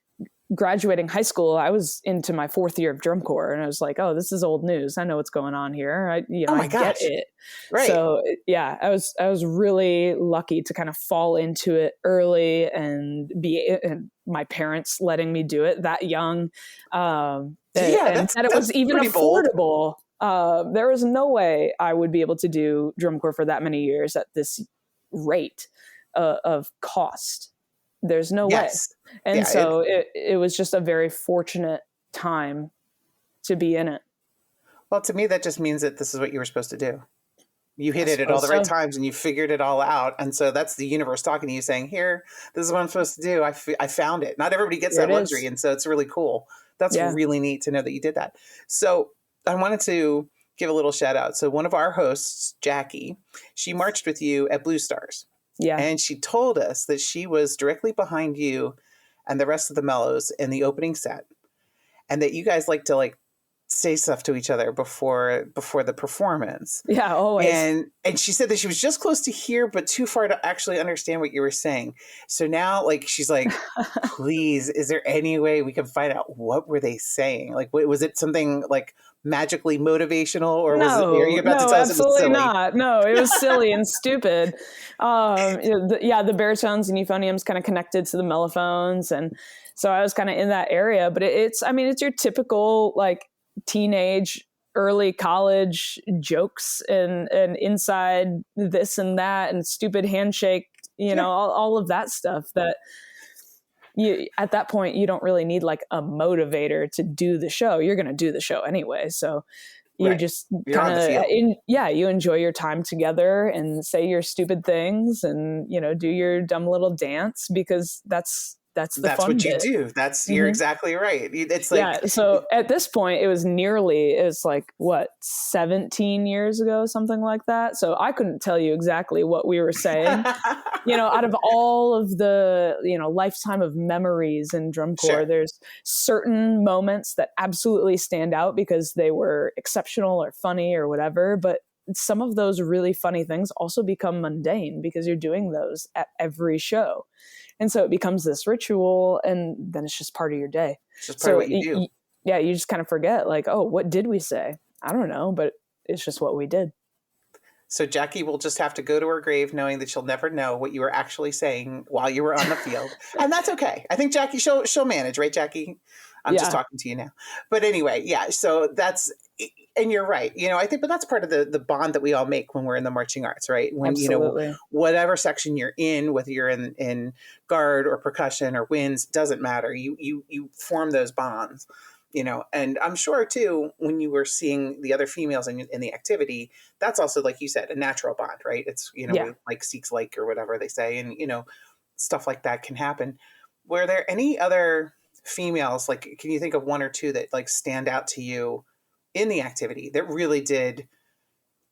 graduating high school, I was into my 4th year of drum corps, and I was like, oh, this is old news. I know what's going on here. I get it. Right. So yeah, I was really lucky to kind of fall into it early and my parents letting me do it that young. And that it was even affordable. There was no way I would be able to do drum corps for that many years at this rate of cost. There's no way. And so it was just a very fortunate time to be in it. Well, to me, that just means that this is what you were supposed to do. You hit it at all the right times and you figured it all out. And so that's the universe talking to you saying, here, this is what I'm supposed to do. I found it. Not everybody gets that luxury. And so it's really cool. That's really neat to know that you did that. So I wanted to give a little shout out. So one of our hosts, Jackie, she marched with you at Blue Stars. Yeah. And she told us that she was directly behind you and the rest of the mellows in the opening set. And that you guys like to say stuff to each other before the performance. Yeah, always. And she said that she was just close to hear, but too far to actually understand what you were saying. So now, she's like, please, is there any way we can find out what were they saying? Like, was it something magically motivational, or are you about to tell us it was silly? Not. No, it was silly and stupid. The baritones and euphoniums kind of connected to the mellophones, and so I was kind of in that area. But it's your typical teenage, early college jokes and inside this and that and stupid handshake, all of that stuff that you, at that point, you don't really need a motivator to do the show. You're going to do the show anyway. So you just kind of, you enjoy your time together and say your stupid things and, do your dumb little dance, because that's fun what bit. You do. You're exactly right. It's so at this point it was 17 years ago, something like that. So I couldn't tell you exactly what we were saying, out of all of the, lifetime of memories in drum corps, there's certain moments that absolutely stand out because they were exceptional or funny or whatever. But some of those really funny things also become mundane because you're doing those at every show. And so it becomes this ritual, and then it's just part of your day. It's just part of what you do. You just kind of forget, what did we say? I don't know, but it's just what we did. So Jackie will just have to go to her grave knowing that she'll never know what you were actually saying while you were on the field. And that's okay. I think Jackie, she'll manage, right, Jackie? I'm just talking to you now. But anyway, so that's, and you're right. I think, but that's part of the bond that we all make when we're in the marching arts, right? When, Absolutely. Whatever section you're in, whether you're in guard or percussion or winds, doesn't matter. You form those bonds, and I'm sure too, when you were seeing the other females in the activity, that's also, like you said, a natural bond, right? It's, like seeks like or whatever they say. And, stuff like that can happen. Were there any other females, can you think of one or two that stand out to you in the activity that really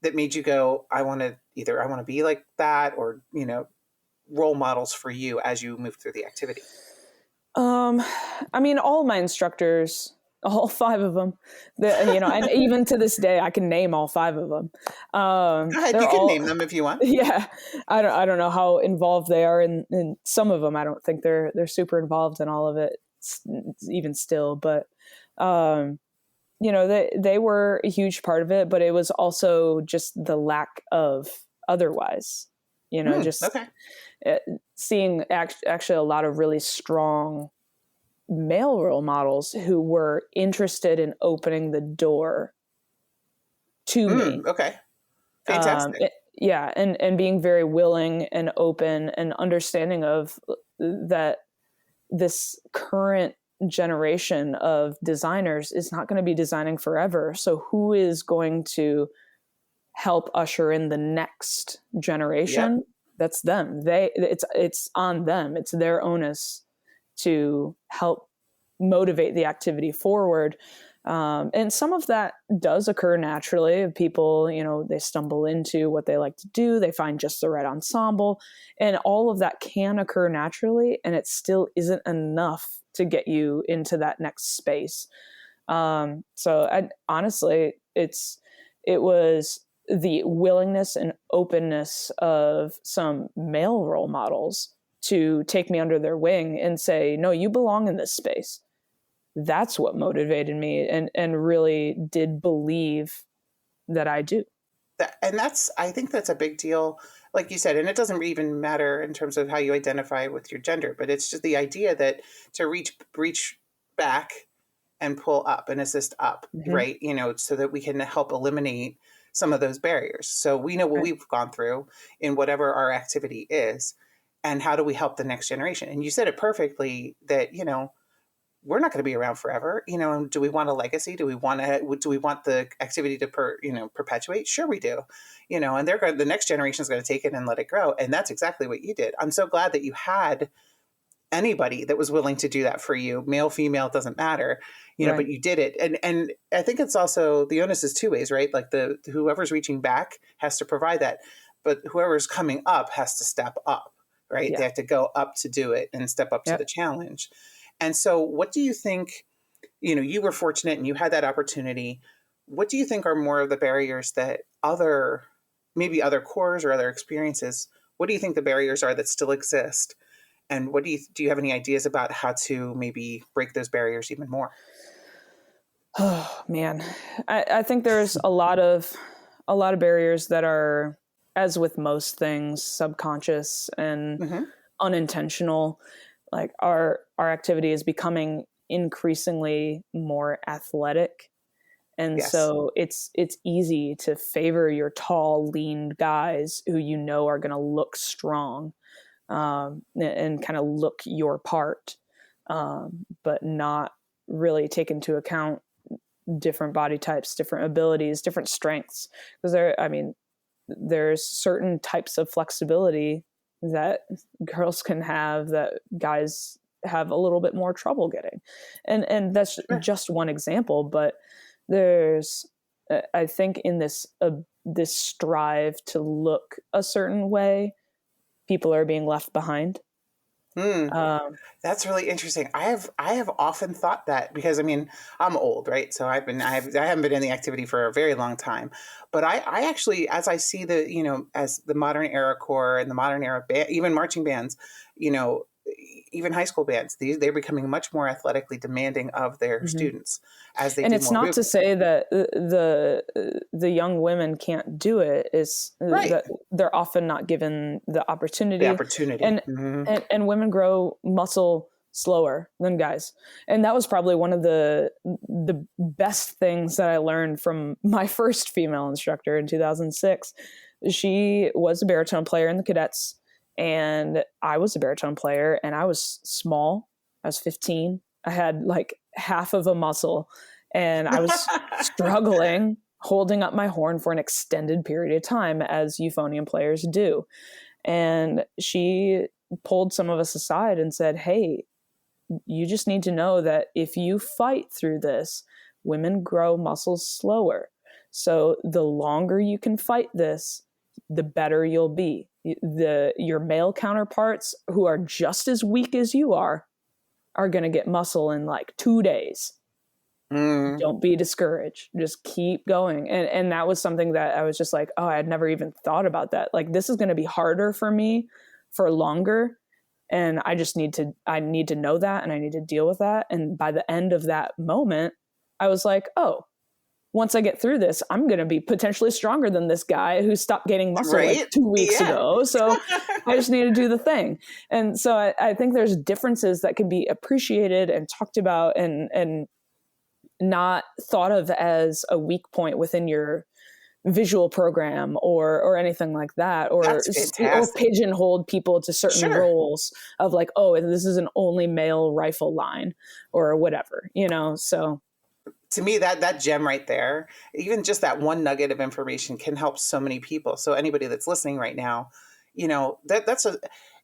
that made you go, I want to be like that, or, role models for you as you move through the activity? All my instructors, all 5 of them, and even to this day, I can name all 5 of them. Go ahead, you can name them if you want. Yeah. I don't know how involved they are in some of them. I don't think they're super involved in all of it even still, but, they were a huge part of it, but it was also just the lack of otherwise, seeing actually a lot of really strong male role models who were interested in opening the door to me. Okay. Fantastic. And being very willing and open and understanding of that this current generation of designers is not going to be designing forever. So who is going to help usher in the next generation? that's them. It's on them. It's their onus to help motivate the activity forward. And some of that does occur naturally. People, they stumble into what they like to do. They find just the right ensemble, and all of that can occur naturally. And it still isn't enough to get you into that next space. Honestly, it was the willingness and openness of some male role models to take me under their wing and say, no, you belong in this space. That's what motivated me and really did believe that I do. I think that's a big deal, like you said, and it doesn't even matter in terms of how you identify with your gender, but it's just the idea that to reach back and pull up and assist up, right? So that we can help eliminate some of those barriers. So we know what we've gone through in whatever our activity is, and how do we help the next generation? And you said it perfectly that, we're not going to be around forever. Do we want a legacy? Do we want the activity to perpetuate? Sure we do. And the next generation is going to take it and let it grow. And that's exactly what you did. I'm so glad that you had anybody that was willing to do that for you. Male, female, doesn't matter, right. But you did it. And I think it's also, the onus is two ways, right? Like whoever's reaching back has to provide that, but whoever's coming up has to step up, right? Yeah. They have to go up to do it and step up to the challenge. And so what do you think, you were fortunate and you had that opportunity. What do you think are more of the barriers that maybe other cores or other experiences, what do you think the barriers are that still exist? And what do you have any ideas about how to maybe break those barriers even more? Oh man, I think there's a lot of barriers that are, as with most things, subconscious and unintentional. Like our activity is becoming increasingly more athletic. And so it's easy to favor your tall, lean guys who are going to look strong and kind of look your part, but not really take into account different body types, different abilities, different strengths. Because there's certain types of flexibility that girls can have that guys have a little bit more trouble getting. And that's just one example, but there's, I think in this strive to look a certain way, people are being left behind. That's really interesting. I have often thought that because I'm old, right? So I haven't been in the activity for a very long time, but I actually, as I see as the modern era corps and the modern era even marching bands, even high school bands, they're becoming much more athletically demanding of their students as they. And it's not to say that the young women can't do it. Is that they're often not given the opportunity. And women grow muscle slower than guys, and that was probably one of the best things that I learned from my first female instructor in 2006. She was a baritone player in the cadets. And I was a baritone player and I was small. I was 15. I had like half of a muscle and I was struggling holding up my horn for an extended period of time, as euphonium players do. And she pulled some of us aside and said, hey, you just need to know that if you fight through this, women grow muscles slower. So the longer you can fight this, the better you'll be. Your male counterparts who are just as weak as you are going to get muscle in like 2 days. Don't be discouraged. Just keep going. And that was something that I was just like, oh, I had never even thought about that. Like, this is going to be harder for me for longer. And I need to know that. And I need to deal with that. And by the end of that moment, I was like, oh, once I get through this, I'm going to be potentially stronger than this guy who stopped gaining muscle like 2 weeks ago. So I just need to do the thing. And so I think there's differences that can be appreciated and talked about and not thought of as a weak point within your visual program or anything like that, or pigeonholed people to certain roles of like, oh, this is an only male rifle line or whatever, so. To me, that gem right there, even just that one nugget of information can help so many people. So anybody that's listening right now, you know,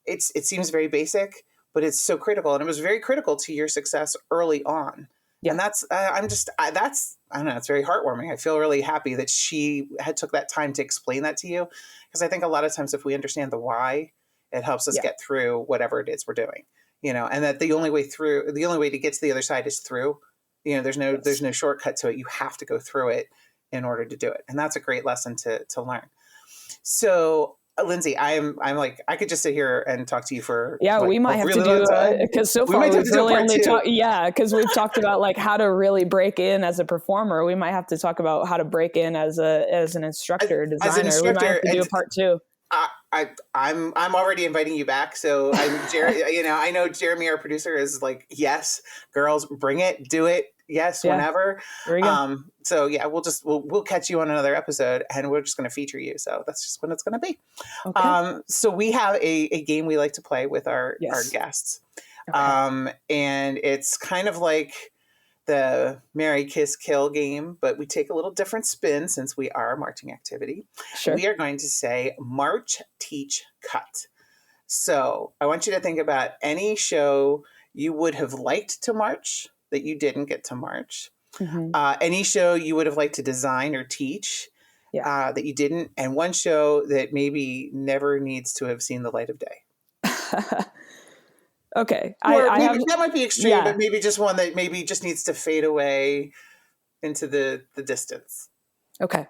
it seems very basic, but it's so critical. And it was very critical to your success early on. Yeah. And that's, I don't know, it's very heartwarming. I feel really happy that she took that time to explain that to you. Because I think a lot of times if we understand the why, it helps us get through whatever it is we're doing, you know, and that the only way to get to the other side is through, you know, there's no shortcut to it. You have to go through it in order to do it. And that's a great lesson to learn. So Lindsey, I'm like, I could just sit here and talk to you for we might have to do because so far we've really only talked because we've talked about like how to really break in as a performer. We might have to talk about how to break in as an instructor, designer. We might have to do a part 2. I'm already inviting you back. So you know, I know Jeremy, our producer, is like, yes, girls, bring it, do it. Yes, whenever. So yeah, we'll catch you on another episode, and we're just going to feature you. So that's just when it's going to be. Okay. So we have a game we like to play with our guests. Okay. And it's kind of like the Marry, Kiss, Kill game, but we take a little different spin since we are a marching activity. Sure. We are going to say march, teach, cut. So I want you to think about any show you would have liked to march that you didn't get to march. Mm-hmm. Any show you would have liked to design or teach that you didn't, and one show that maybe never needs to have seen the light of day. Okay. That might be extreme, but maybe just one that maybe just needs to fade away into the distance. Okay.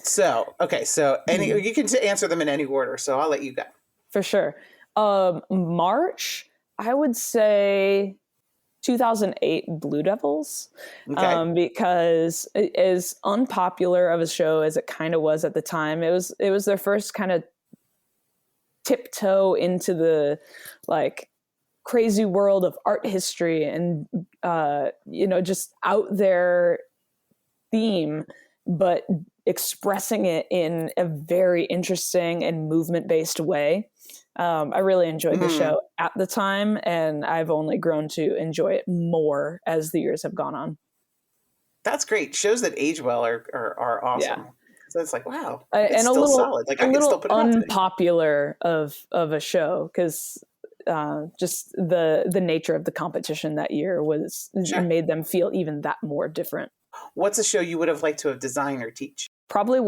So you can answer them in any order, so I'll let you go. For sure. March, I would say 2008 Blue Devils, because as unpopular of a show as it kind of was at the time, it was their first kind of tiptoe into the like crazy world of art history and you know, just out there theme, but expressing it in a very interesting and movement-based way. I really enjoyed the show at the time, and I've only grown to enjoy it more as the years have gone on. That's great. Shows that age well are awesome. Yeah. So it's like, wow, it's and still solid. Like, I can still put it out today. Unpopular of a show because just the nature of the competition that year made them feel even that more different. What's a show you would have liked to have designed or teach? Probably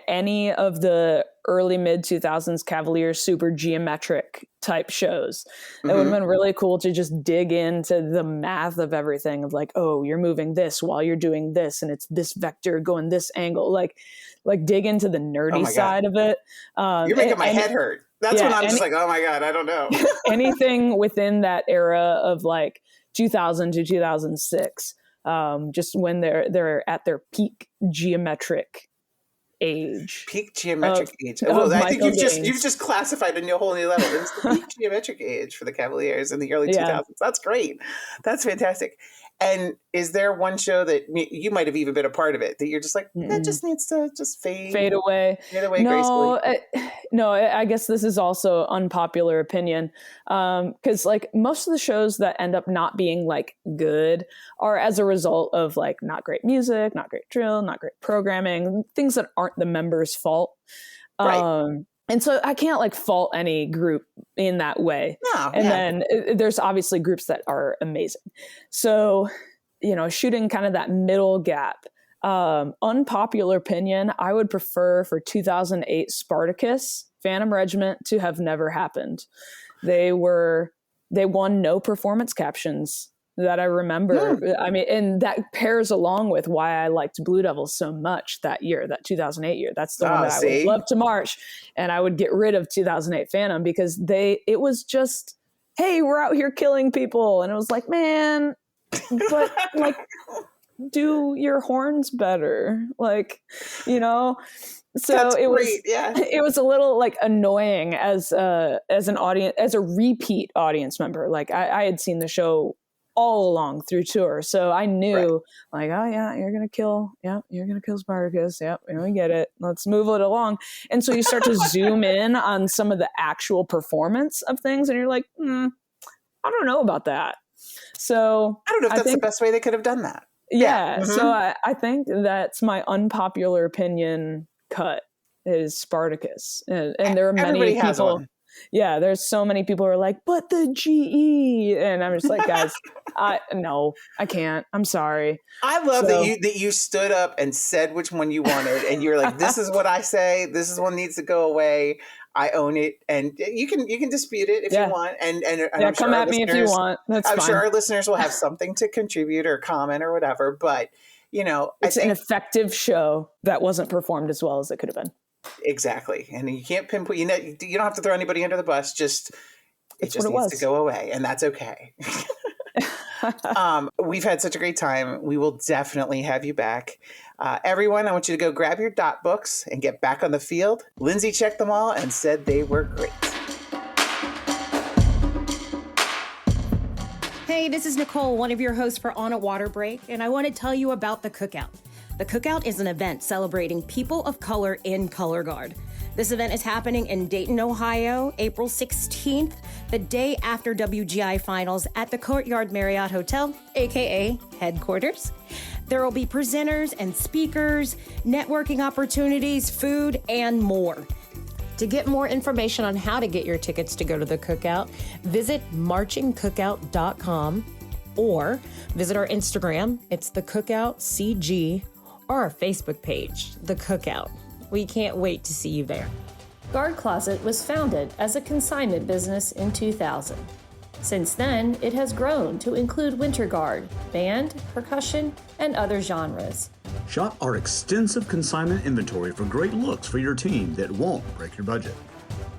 any of the early mid 2000s Cavalier super geometric type shows. It would have been really cool to just dig into the math of everything of like, oh, you're moving this while you're doing this, and it's this vector going this angle. Like dig into the nerdy side of it. You're making my head hurt. That's when I'm just like, oh my God, I don't know. Anything within that era of like 2000 to 2006. Just when they're at their peak geometric age. Peak geometric age. Well, I think you've just classified a whole new level. It's the peak geometric age for the Cavaliers in the early 2000s. That's great. That's fantastic. And is there one show that you might have even been a part of it that you're just like, that just needs to just fade away gracefully? No, I guess this is also unpopular opinion. Because like most of the shows that end up not being like good are as a result of like not great music, not great drill, not great programming, things that aren't the members' fault. Right. And so I can't like fault any group in that way. Then there's obviously groups that are amazing. So, you know, shooting kind of that middle gap. Unpopular opinion, I would prefer for 2008 Spartacus, Phantom Regiment to have never happened. They won no performance captions that I remember. I mean, and that pairs along with why I liked Blue Devils so much that year, that 2008 year. That's the one that I would love to march, and I would get rid of 2008 Phantom because it was just, hey, we're out here killing people. And it was like, man, but like, do your horns better. Like, you know, so it was a little like annoying as an audience, as a repeat audience member. Like I had seen the show all along through tour. So I knew like, oh yeah, you're going to kill Spartacus. Yep. We get it. Let's move it along. And so you start to zoom in on some of the actual performance of things. And you're like, I don't know about that. So I don't know if that's the best way they could have done that. Yeah. So I think that's my unpopular opinion cut. is Spartacus. And there are many Everybody has people. one. Yeah, there's so many people who are like, but the GE. And I'm just like, guys, no, I can't. I'm sorry. I love that you stood up and said which one you wanted, and you're like, this is what I say. This is one needs to go away. I own it, and you can dispute it if you want. And I'm come sure at me if you want. That's I'm fine. sure our listeners will have something to contribute or comment or whatever. But it's an effective show that wasn't performed as well as it could have been. Exactly, and you can't pinpoint. You don't have to throw anybody under the bus. It just needs to go away, and that's okay. We've had such a great time. We will definitely have you back. Everyone, I want you to go grab your dot books and get back on the field. Lindsey checked them all and said they were great. Hey, this is Nicole, one of your hosts for On a Water Break, and I want to tell you about the Cookout. The Cookout is an event celebrating people of color in Color Guard. This event is happening in Dayton, Ohio, April 16th, the day after WGI Finals at the Courtyard Marriott Hotel, aka headquarters. There will be presenters and speakers, networking opportunities, food, and more. To get more information on how to get your tickets to go to the Cookout, visit marchingcookout.com or visit our Instagram, it's the Cookout CG, or our Facebook page, The Cookout. We can't wait to see you there. Guard Closet was founded as a consignment business in 2000. Since then, it has grown to include winter guard, band, percussion, and other genres. Shop our extensive consignment inventory for great looks for your team that won't break your budget.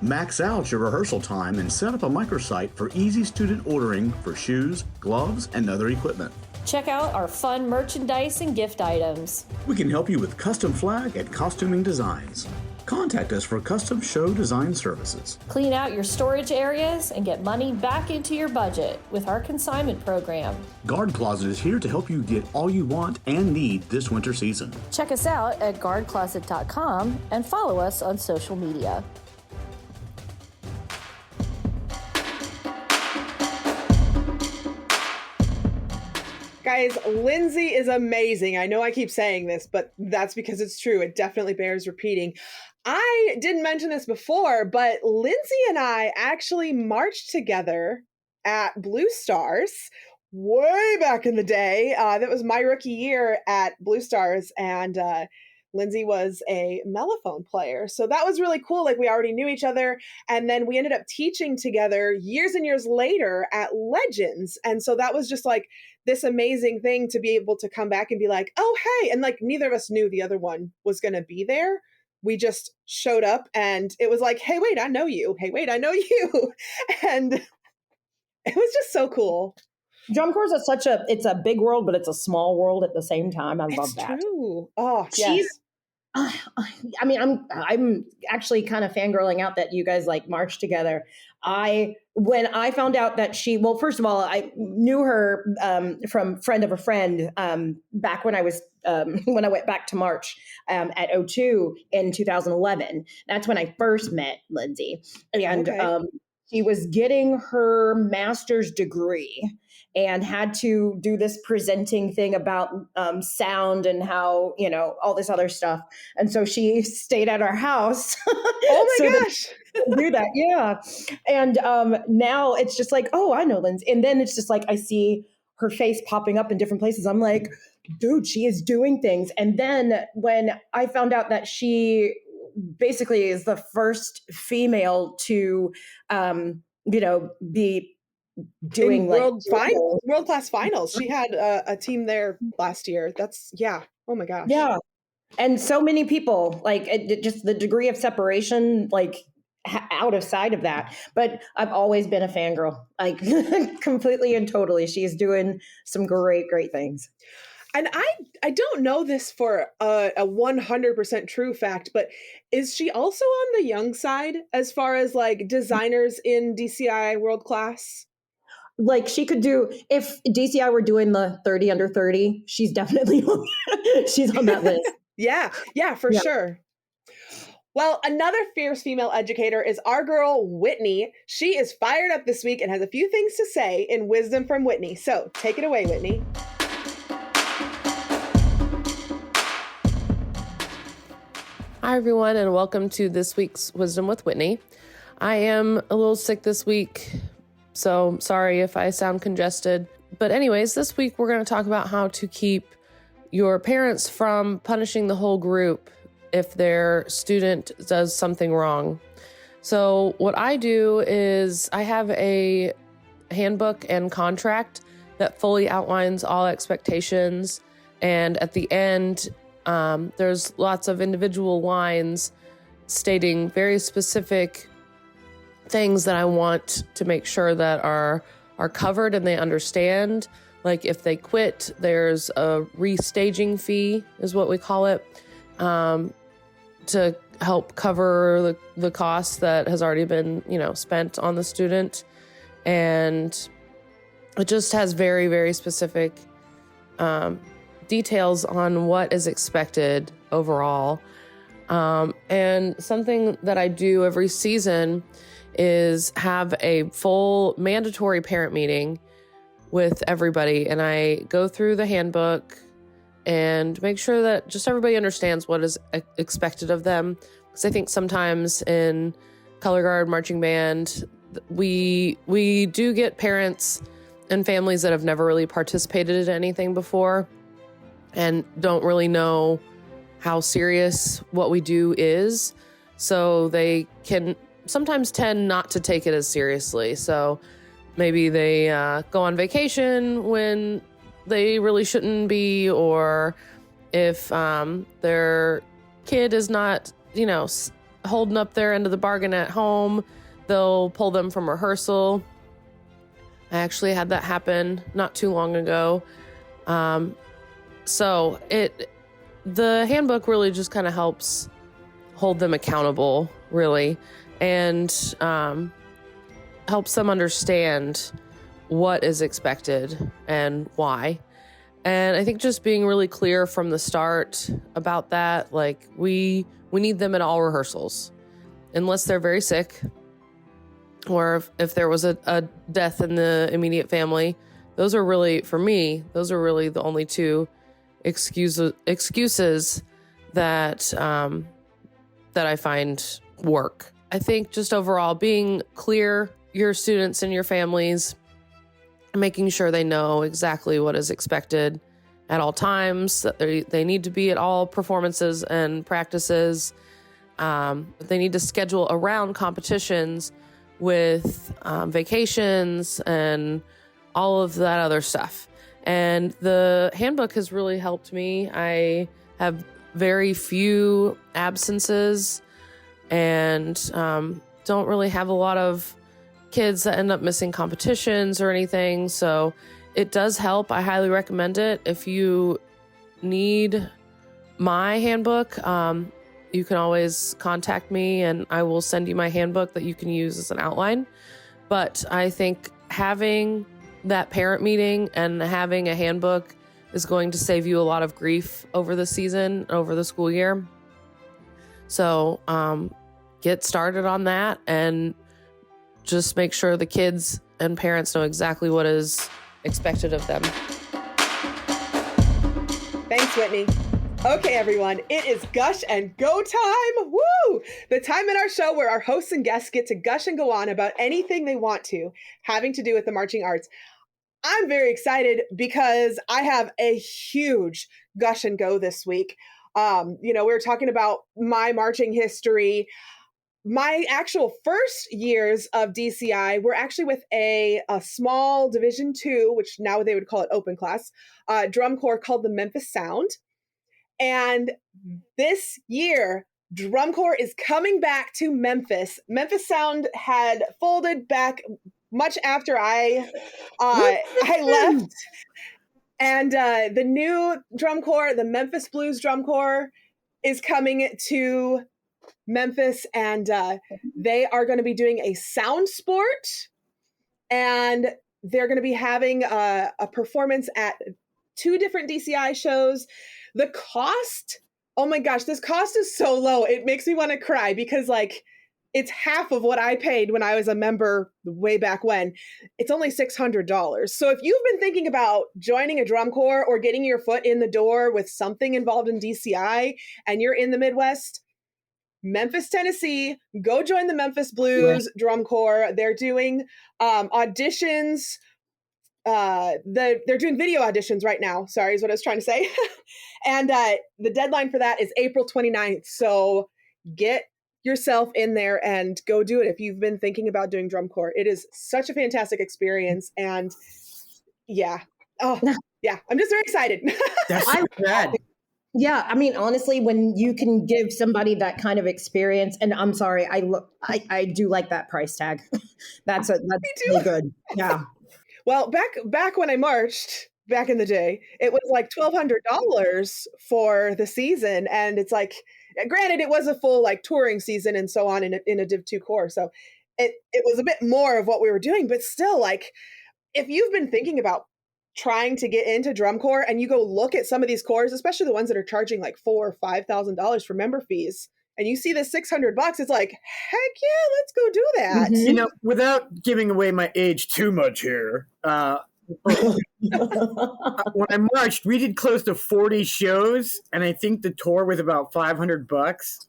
Max out your rehearsal time and set up a microsite for easy student ordering for shoes, gloves, and other equipment. Check out our fun merchandise and gift items. We can help you with custom flag and costuming designs. Contact us for custom show design services. Clean out your storage areas and get money back into your budget with our consignment program. Guard Closet is here to help you get all you want and need this winter season. Check us out at guardcloset.com and follow us on social media. Guys, Lindsey is amazing. I know I keep saying this, but that's because it's true. It definitely bears repeating. I didn't mention this before, but Lindsey and I actually marched together at Blue Stars way back in the day. That was my rookie year at Blue Stars, and Lindsey was a mellophone player. So that was really cool. Like, we already knew each other. And then we ended up teaching together years and years later at Legends. And so that was just like this amazing thing to be able to come back and be like, oh, hey. And like, neither of us knew the other one was going to be there. We just showed up and it was like, hey, wait, I know you. Hey, wait, I know you. And it was just so cool. Drum corps is it's a big world, but it's a small world at the same time. I love that. True. Oh, yes. I mean, I'm actually kind of fangirling out that you guys like marched together. When I found out that well, first of all, I knew her from friend of a friend back when I was when I went back to March at O2 in 2011. That's when I first met Lindsey, and she was getting her master's degree and had to do this presenting thing about sound and how, all this other stuff. And so she stayed at our house. Oh my gosh. Do that. Yeah. And now it's just like, oh, I know Lindsey. And then it's just like, I see her face popping up in different places. I'm like, dude, she is doing things. And then when I found out that she basically is the first female to, be doing world-class finals. She had a team there last year. Oh my gosh. Yeah. And so many people, like, just the degree of separation, like, out of sight of that. But I've always been a fangirl, like, completely and totally. She's doing some great, great things. And I don't know this for a 100% true fact, but is she also on the young side as far as like designers in DCI world class? Like, she could do, if DCI were doing the 30 under 30, she's definitely she's on that list. Yeah, for sure. Well, another fierce female educator is our girl, Whitney. She is fired up this week and has a few things to say in Wisdom from Whitney. So take it away, Whitney. Hi, everyone, and welcome to this week's Wisdom with Whitney. I am a little sick this week, so sorry if I sound congested. But anyways, this week we're going to talk about how to keep your parents from punishing the whole group if their student does something wrong. So what I do is I have a handbook and contract that fully outlines all expectations. And at the end, there's lots of individual lines stating very specific things that I want to make sure that are covered and they understand. Like if they quit, there's a restaging fee, is what we call it, to help cover the cost that has already been, spent on the student. And it just has very, very specific details on what is expected overall. And something that I do every season is have a full mandatory parent meeting with everybody. And I go through the handbook and make sure that just everybody understands what is expected of them. Because I think sometimes in color guard, marching band, we do get parents and families that have never really participated in anything before and don't really know how serious what we do is. So they can sometimes tend not to take it as seriously. So maybe they go on vacation when they really shouldn't be, or if their kid is not, holding up their end of the bargain at home, they'll pull them from rehearsal. I actually had that happen not too long ago. So the handbook really just kind of helps hold them accountable, really, and helps them understand what is expected and why. And I think just being really clear from the start about that, like we need them at all rehearsals, unless they're very sick, or if there was a death in the immediate family. Those are really, for me, the only two excuses that I find work. I think just overall being clear, your students and your families, making sure they know exactly what is expected at all times, that they need to be at all performances and practices. They need to schedule around competitions with vacations and all of that other stuff. And the handbook has really helped me. I have very few absences and don't really have a lot of kids that end up missing competitions or anything. So it does help. I highly recommend it. If you need my handbook, you can always contact me and I will send you my handbook that you can use as an outline. But I think having that parent meeting and having a handbook is going to save you a lot of grief over the season, over the school year. So get started on that and just make sure the kids and parents know exactly what is expected of them. Thanks, Whitney. Okay, everyone, it is gush and go time. Woo! The time in our show where our hosts and guests get to gush and go on about anything they want to, having to do with the marching arts. I'm very excited because I have a huge gush and go this week. We were talking about my marching history. My actual first years of DCI were actually with a small Division II, which now they would call it open class, drum corps called the Memphis Sound. And this year, drum corps is coming back to Memphis. Memphis Sound had folded back much after I left. And the new drum corps, the Memphis Blues Drum Corps, is coming to Memphis, and they are going to be doing a sound sport, and they're going to be having a performance at 2 different DCI shows. The cost, oh my gosh, this cost is so low. It makes me want to cry because it's half of what I paid when I was a member way back when. It's only $600. So if you've been thinking about joining a drum corps or getting your foot in the door with something involved in DCI and you're in the Midwest, Memphis, Tennessee. Go join the Memphis Blues Drum Corps. They're doing auditions. They're doing video auditions right now. Sorry, is what I was trying to say. And the deadline for that is April 29th. So get yourself in there and go do it if you've been thinking about doing drum corps. It is such a fantastic experience. And yeah. Oh, yeah. I'm just very excited. That's rad. Yeah, I mean, honestly, when you can give somebody that kind of experience, and I'm sorry, I do like that price tag. That's really good. Yeah. Well, back when I marched back in the day, it was like $1,200 for the season, and it's like, granted, it was a full like touring season and so on in a Div 2 Corps, so it was a bit more of what we were doing, but still, like, if you've been thinking about trying to get into drum corps and you go look at some of these corps, especially the ones that are charging like $4,000 or $5,000 for member fees, and you see this $600, it's like, heck yeah, let's go do that. You know, without giving away my age too much here, when I marched, we did close to 40 shows, and I think the tour was about $500.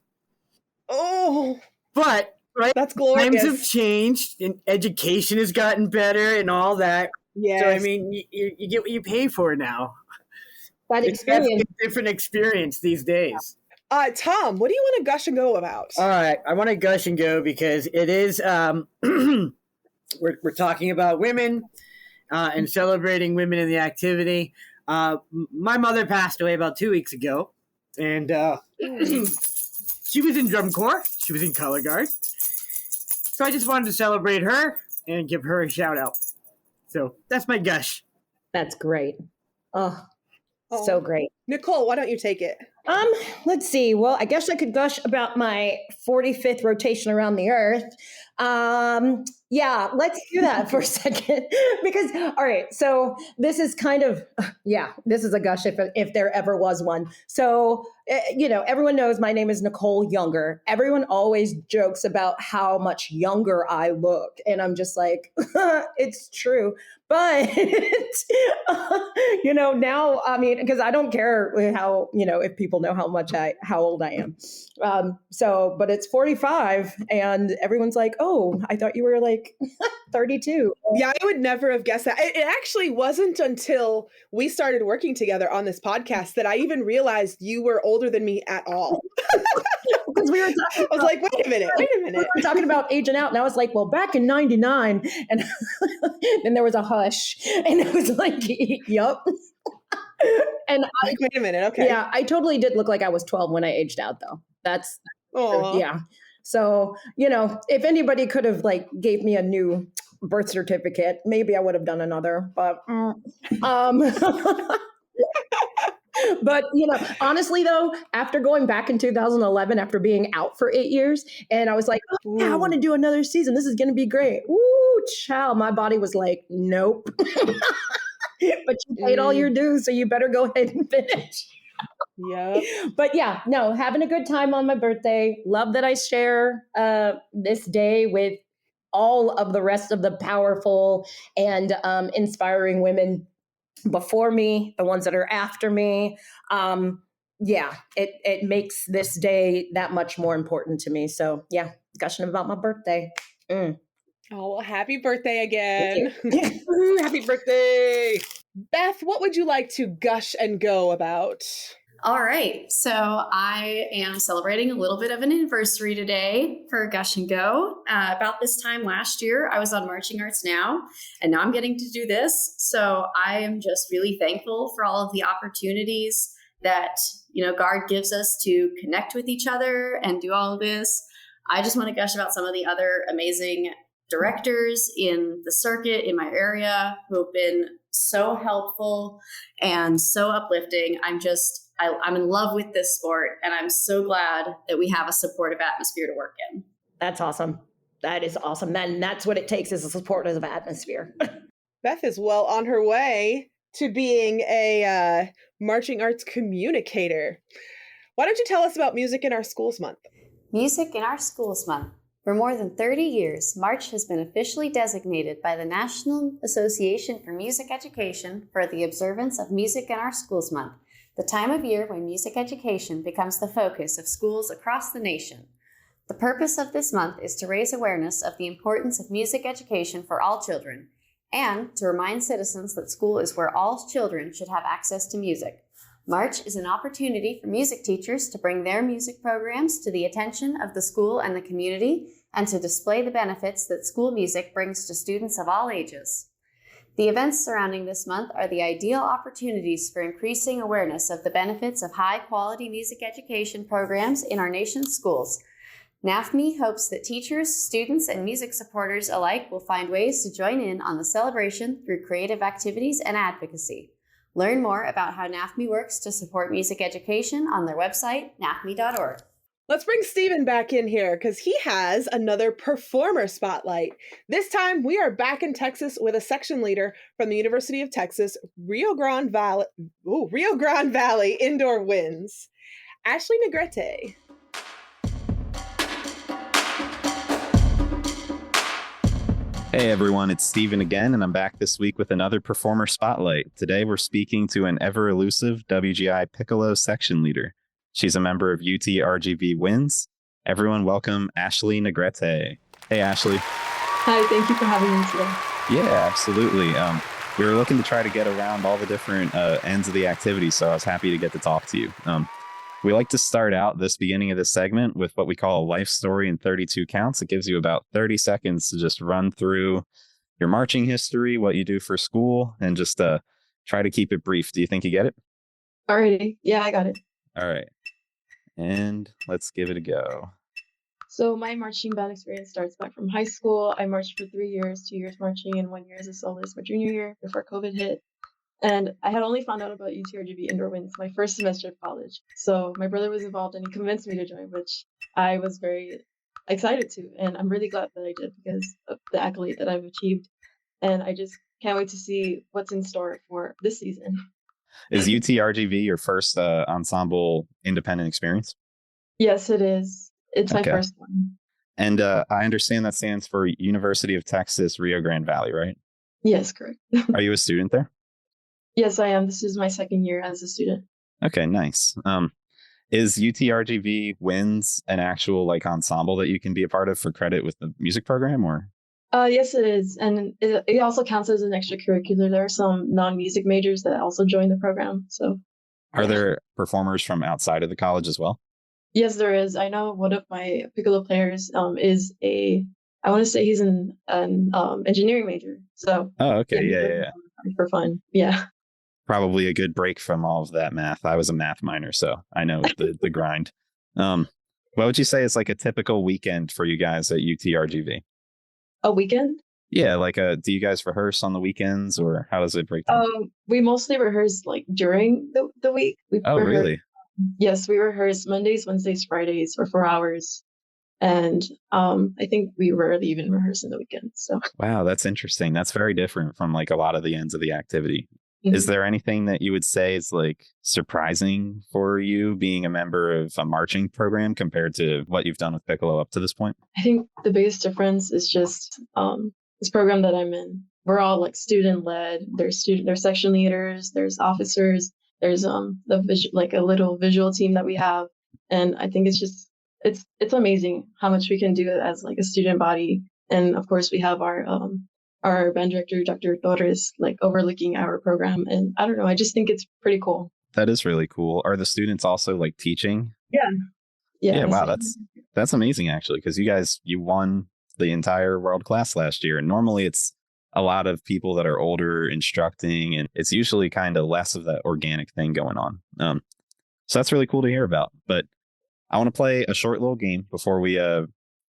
Oh, but right, that's glorious. Times have changed, and education has gotten better, and all that. Yes. So I mean, you get what you pay for now. That experience, it's a different experience these days. Thom, what do you want to gush and go about? All right, I want to gush and go because it is we're talking about women and celebrating women in the activity. My mother passed away about 2 weeks ago, and she was in drum corps. She was in color guard. So I just wanted to celebrate her and give her a shout out. So that's my gush. That's great. Oh, so great. Nicole, why don't you take it? Let's see. Well, I guess I could gush about my 45th rotation around the earth. Yeah, let's do that for a second. Because, all right, so this is kind of, this is a gush if there ever was one. So, everyone knows my name is Nicole Younger. Everyone always jokes about how much younger I look. And I'm just like, it's true. But, now, I mean, because I don't care how, if people know how old I am. But it's 45 and everyone's like, oh, I thought you were like 32. Yeah, I would never have guessed that. It actually wasn't until we started working together on this podcast that I even realized you were older than me at all. Because we were talking I was like, wait a minute. We were talking about aging out. And I was like, well, back in 99. And then there was a hush. And it was like, yup. And wait a minute. Okay. Yeah, I totally did look like I was 12 when I aged out, though. That's yeah. So, if anybody could have gave me a new birth certificate, maybe I would have done another. But but honestly though, after going back in 2011, after being out for 8 years, and I was like, oh, yeah, I want to do another season. This is going to be great. Ooh, child, my body was like, nope. But you paid all your dues, so you better go ahead and finish. Yeah. But yeah, no, having a good time on my birthday. Love that I share this day with all of the rest of the powerful and inspiring women before me, the ones that are after me. It makes this day that much more important to me. So yeah, gushing about my birthday. Oh, well, happy birthday again. Happy birthday. Beth, what would you like to gush and go about? All right. So I am celebrating a little bit of an anniversary today for Gush and Go. About this time last year, I was on Marching Arts Now, and now I'm getting to do this. So I am just really thankful for all of the opportunities that, Guard gives us to connect with each other and do all of this. I just want to gush about some of the other amazing directors in the circuit in my area who have been so helpful and so uplifting. I'm in love with this sport, and I'm so glad that we have a supportive atmosphere to work in. That's awesome. That is awesome. Then that's what it takes, is a supportive atmosphere. Beth is well on her way to being a marching arts communicator. Why don't you tell us about Music in Our Schools Month? Music in Our Schools Month. For more than 30 years, March has been officially designated by the National Association for Music Education for the observance of Music in Our Schools Month, the time of year when music education becomes the focus of schools across the nation. The purpose of this month is to raise awareness of the importance of music education for all children and to remind citizens that school is where all children should have access to music. March is an opportunity for music teachers to bring their music programs to the attention of the school and the community and to display the benefits that school music brings to students of all ages. The events surrounding this month are the ideal opportunities for increasing awareness of the benefits of high-quality music education programs in our nation's schools. NAFME hopes that teachers, students, and music supporters alike will find ways to join in on the celebration through creative activities and advocacy. Learn more about how NAFME works to support music education on their website, nafme.org. Let's bring Steven back in here because he has another performer spotlight. This time, we are back in Texas with a section leader from the University of Texas, Rio Grande Valley Indoor Winds, Ashley Negrete. Hey everyone, it's Steven again, and I'm back this week with another performer spotlight. Today we're speaking to an ever-elusive WGI Piccolo section leader. She's a member of UT RGV Winds. Everyone welcome Ashley Negrete. Hey Ashley. Hi, thank you for having me today. Yeah, absolutely. We were looking to try to get around all the different ends of the activity, so I was happy to get to talk to you. We like to start out this beginning of this segment with what we call a life story in 32 counts. It gives you about 30 seconds to just run through your marching history, what you do for school, and just try to keep it brief. Do you think you get it? Alrighty. Yeah, I got it. All right. And let's give it a go. So my marching band experience starts back from high school. I marched for 3 years, 2 years marching, and 1 year as a soloist my junior year before COVID hit. And I had only found out about UTRGV Indoor Winds my first semester of college. So my brother was involved and he convinced me to join, which I was very excited to. And I'm really glad that I did because of the accolade that I've achieved. And I just can't wait to see what's in store for this season. Is UTRGV your first ensemble independent experience? Yes, it is. It's my Okay. first one. And I understand that stands for University of Texas, Rio Grande Valley, right? Yes, correct. Are you a student there? Yes, I am. This is my second year as a student. Okay, nice. Is UTRGV Winds an actual like ensemble that you can be a part of for credit with the music program, or? Yes, it is. And it also counts as an extracurricular. There are some non-music majors that also join the program. So, Are there performers from outside of the college as well? yes, there is. I know one of my piccolo players is I want to say he's an engineering major. So, Oh, okay. Yeah. for fun. Yeah. Probably a good break from all of that math. I was a math minor, so I know the grind. What would you say is like a typical weekend for you guys at UTRGV? A weekend? Yeah, like do you guys rehearse on the weekends, or how does it break down? We mostly rehearse like during the week. Really? Yes, we rehearse Mondays, Wednesdays, Fridays for 4 hours. And I think we rarely even rehearse in the weekends. So Wow, that's interesting. That's very different from like a lot of the ends of the activity. Is there anything that you would say is like surprising for you being a member of a marching program compared to what you've done with Piccolo up to this point? I think the biggest difference is just this program that I'm in. We're all like student led. There's section leaders, there's officers, there's like a little visual team that we have, and I think it's amazing how much we can do as like a student body. And of course we have our band director, Dr. Torres, like overlooking our program. And I don't know, I just think it's pretty cool. That is really cool. Are the students also like teaching? Yeah. Wow, that's amazing actually, because you won the entire world class last year, and normally it's a lot of people that are older instructing, and it's usually kind of less of that organic thing going on. So that's really cool to hear about. But I want to play a short little game before we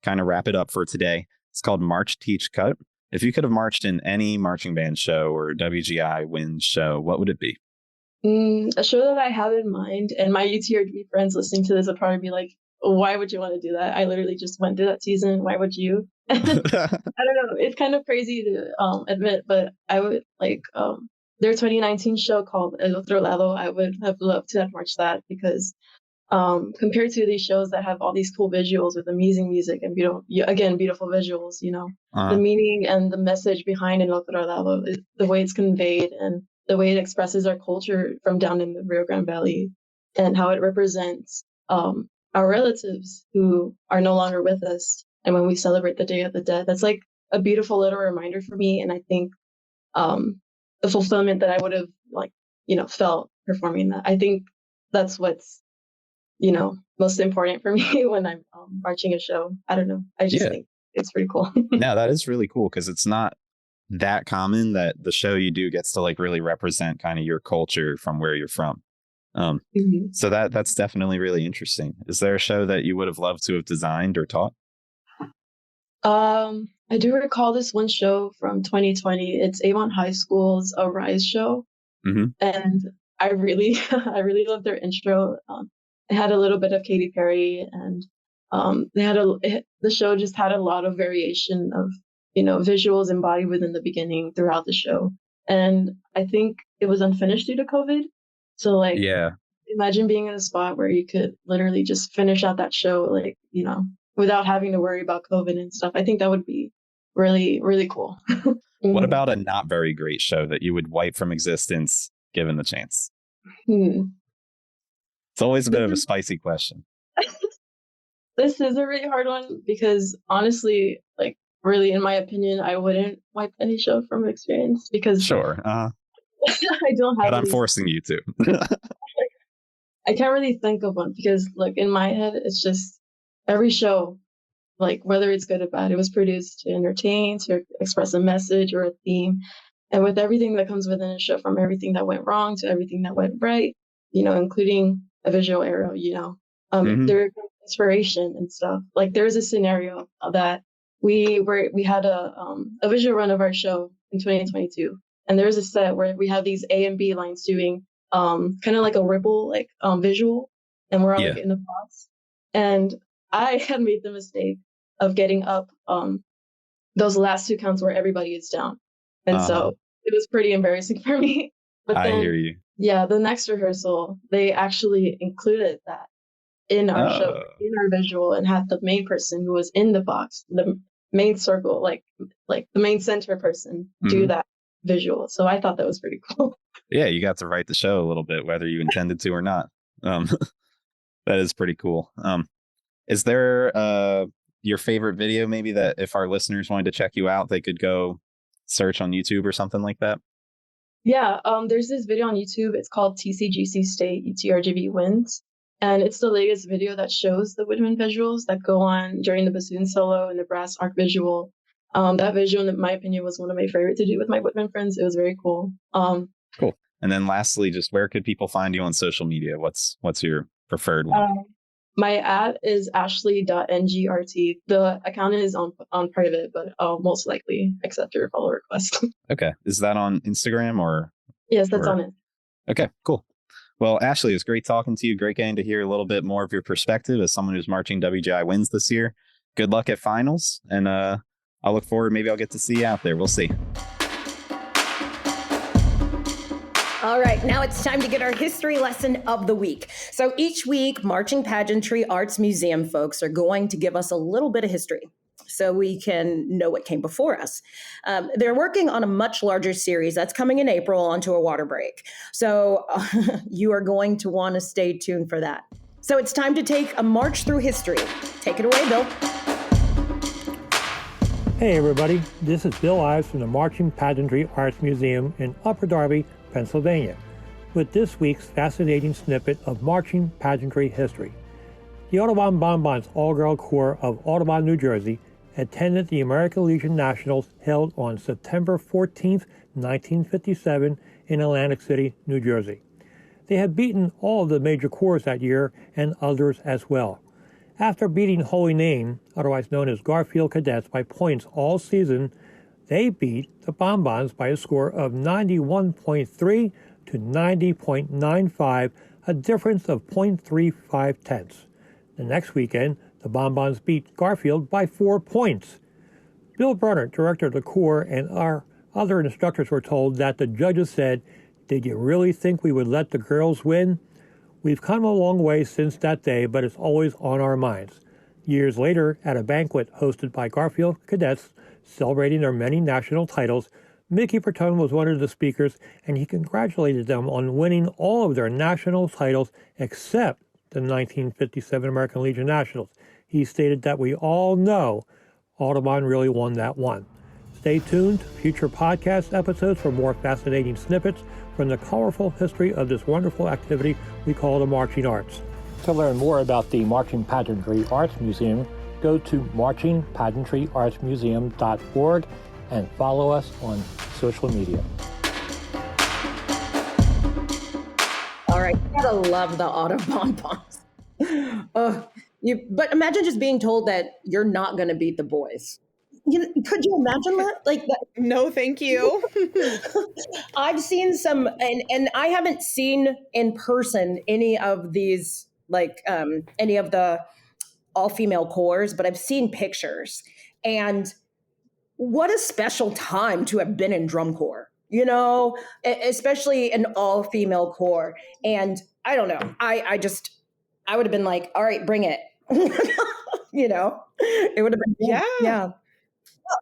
kind of wrap it up for today. It's called March, Teach, Cut. If you could have marched in any marching band show or WGI Winds show, what would it be? A show that I have in mind, and my UTRGV friends listening to this would probably be like, why would you want to do that? I literally just went through that season. Why would you? I don't know. It's kind of crazy to admit, but I would like their 2019 show called El Otro Lado. I would have loved to have marched that because compared to these shows that have all these cool visuals with amazing music and beautiful visuals, the meaning and the message behind El Otro Lado, the way it's conveyed and the way it expresses our culture from down in the Rio Grande Valley and how it represents our relatives who are no longer with us. And when we celebrate the Day of the Dead, that's like a beautiful little reminder for me. And I think the fulfillment that I would have felt performing that. I think that's what's, most important for me when I'm marching a show. I don't know. I just think it's pretty cool. No, that is really cool because it's not that common that the show you do gets to like really represent kind of your culture from where you're from. So that's definitely really interesting. Is there a show that you would have loved to have designed or taught? I do recall this one show from 2020. It's Avon High School's A Rise show. And I really, I really loved their intro. It had a little bit of Katy Perry, and the show just had a lot of variation of, visuals embodied within the beginning throughout the show. And I think it was unfinished due to COVID. So imagine being in a spot where you could literally just finish out that show, without having to worry about COVID and stuff. I think that would be really, really cool. What about a not very great show that you would wipe from existence given the chance? It's always a bit of a spicy question. This is a really hard one because honestly, really, in my opinion, I wouldn't wipe any show from experience because sure. I don't have. But I'm forcing you to. I can't really think of one because, in my head, it's just every show, whether it's good or bad, it was produced to entertain, to express a message or a theme. And with everything that comes within a show, from everything that went wrong to everything that went right, including a visual arrow, there's inspiration and stuff. There's a scenario that we had a visual run of our show in 2022. And there's a set where we have these A and B lines doing kind of like a ripple, visual. And we're all in the box. And I had made the mistake of getting up those last two counts where everybody is down. And so it was pretty embarrassing for me. But then, I hear you. Yeah, the next rehearsal, they actually included that in our show, in our visual, and had the main person who was in the box, the main circle, like the main center person, do that visual. So I thought that was pretty cool. Yeah, you got to write the show a little bit, whether you intended to or not. That is pretty cool. Is there your favorite video, maybe, that if our listeners wanted to check you out, they could go search on YouTube or something like that? Yeah, there's this video on YouTube. It's called TCGC State UTRGV Wins. And it's the latest video that shows the woodwind visuals that go on during the bassoon solo and the brass arc visual. That visual, in my opinion, was one of my favorite to do with my woodwind friends. It was very cool. Cool. And then lastly, just where could people find you on social media? What's your preferred one? My ad is ashley.ngrt. The account is on private, but I'll most likely accept your follow request. Okay. Is that on Instagram or? Yes, that's on it. Okay, cool. Well, Ashley, it was great talking to you. Great getting to hear a little bit more of your perspective as someone who's marching WGI Wins this year. Good luck at finals. And I'll look forward. Maybe I'll get to see you out there. We'll see. All right, now it's time to get our history lesson of the week. So each week, Marching Pageantry Arts Museum folks are going to give us a little bit of history so we can know what came before us. They're working on a much larger series that's coming in April onto a water break. So you are going to want to stay tuned for that. So it's time to take a march through history. Take it away, Bill. Hey everybody, this is Bill Ives from the Marching Pageantry Arts Museum in Upper Darby, Pennsylvania, with this week's fascinating snippet of marching pageantry history. The Audubon Bonbons All-Girl Corps of Audubon, New Jersey attended the American Legion Nationals held on September 14, 1957 in Atlantic City, New Jersey. They had beaten all of the major corps that year and others as well. After beating Holy Name, otherwise known as Garfield Cadets, by points all season, they beat the Bonbons by a score of 91.3 to 90.95, a difference of 0.35 tenths. The next weekend, the Bonbons beat Garfield by 4 points. Bill Brunner, director of the Corps, and our other instructors were told that the judges said, "Did you really think we would let the girls win?" We've come a long way since that day, but it's always on our minds. Years later, at a banquet hosted by Garfield Cadets, celebrating their many national titles, Mickey Bertone was one of the speakers, and he congratulated them on winning all of their national titles except the 1957 American Legion Nationals. He stated that we all know Audubon really won that one. Stay tuned to future podcast episodes for more fascinating snippets from the colorful history of this wonderful activity we call the marching arts. To learn more about the Marching Pageantry Arts Museum, go to marchingpageantryartsmuseum.org and follow us on social media. All right, you gotta love the Audubon bonbons. But imagine just being told that you're not gonna beat the boys. Could you imagine that? Like that? No, thank you. I've seen some, and I haven't seen in person any of these, like any of the all-female corps, but I've seen pictures. And what a special time to have been in drum corps, especially an all-female corps. And I don't know, I would have been like, all right, bring it. It would have been, yeah.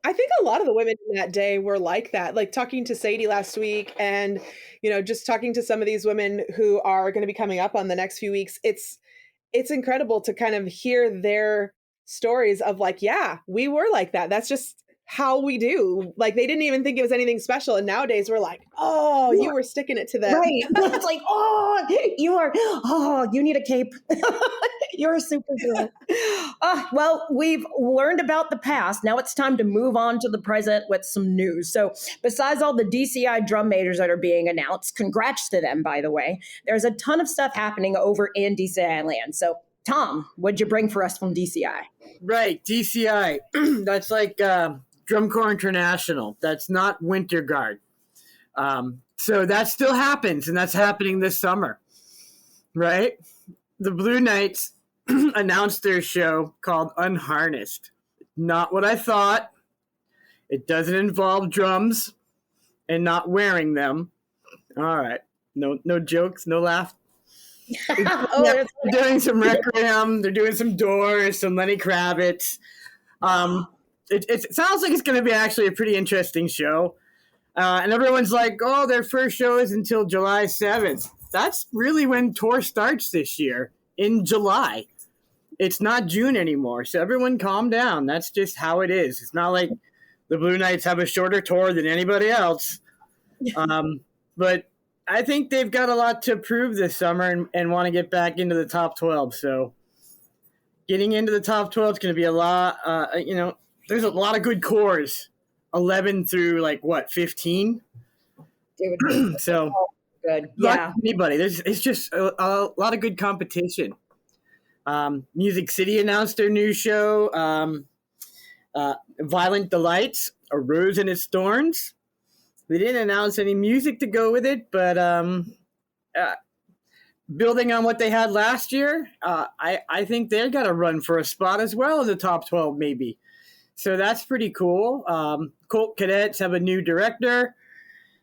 I think a lot of the women in that day were like that, like talking to Sadie last week and, just talking to some of these women who are going to be coming up on the next few weeks. It's incredible to kind of hear their stories of like, yeah, we were like that. That's just how we do. Like, they didn't even think it was anything special. And nowadays we're like, oh, you were sticking it to them. Right. It's like, you need a cape. You're a superhero. Well, we've learned about the past. Now it's time to move on to the present with some news. So besides all the DCI drum majors that are being announced, congrats to them, by the way, there's a ton of stuff happening over in DCI land. So Thom, what'd you bring for us from DCI? Right, DCI. That's like Drum Corps International. That's not Winter Guard. So that still happens, and that's happening this summer, right? The Blue Knights announced their show called Unharnessed. Not what I thought. It doesn't involve drums and not wearing them. All right. No jokes, no laugh. They're doing some Requiem. They're doing some Doors, some Lenny Kravitz. It sounds like it's going to be actually a pretty interesting show. And everyone's like, oh, their first show is until July 7th. That's really when tour starts this year, in July. It's not June anymore, so everyone calm down. That's just how it is. It's not like the Blue Knights have a shorter tour than anybody else. But I think they've got a lot to prove this summer and want to get back into the top 12. So getting into the top 12 is going to be a lot. There's a lot of good corps, 11 through 15. So good, yeah. Anybody, it's just a lot of good competition. Music City announced their new show, Violent Delights, A Rose and Its Thorns. They didn't announce any music to go with it, but building on what they had last year, I think they've got to run for a spot as well in the top 12, maybe. So that's pretty cool. Colt Cadets have a new director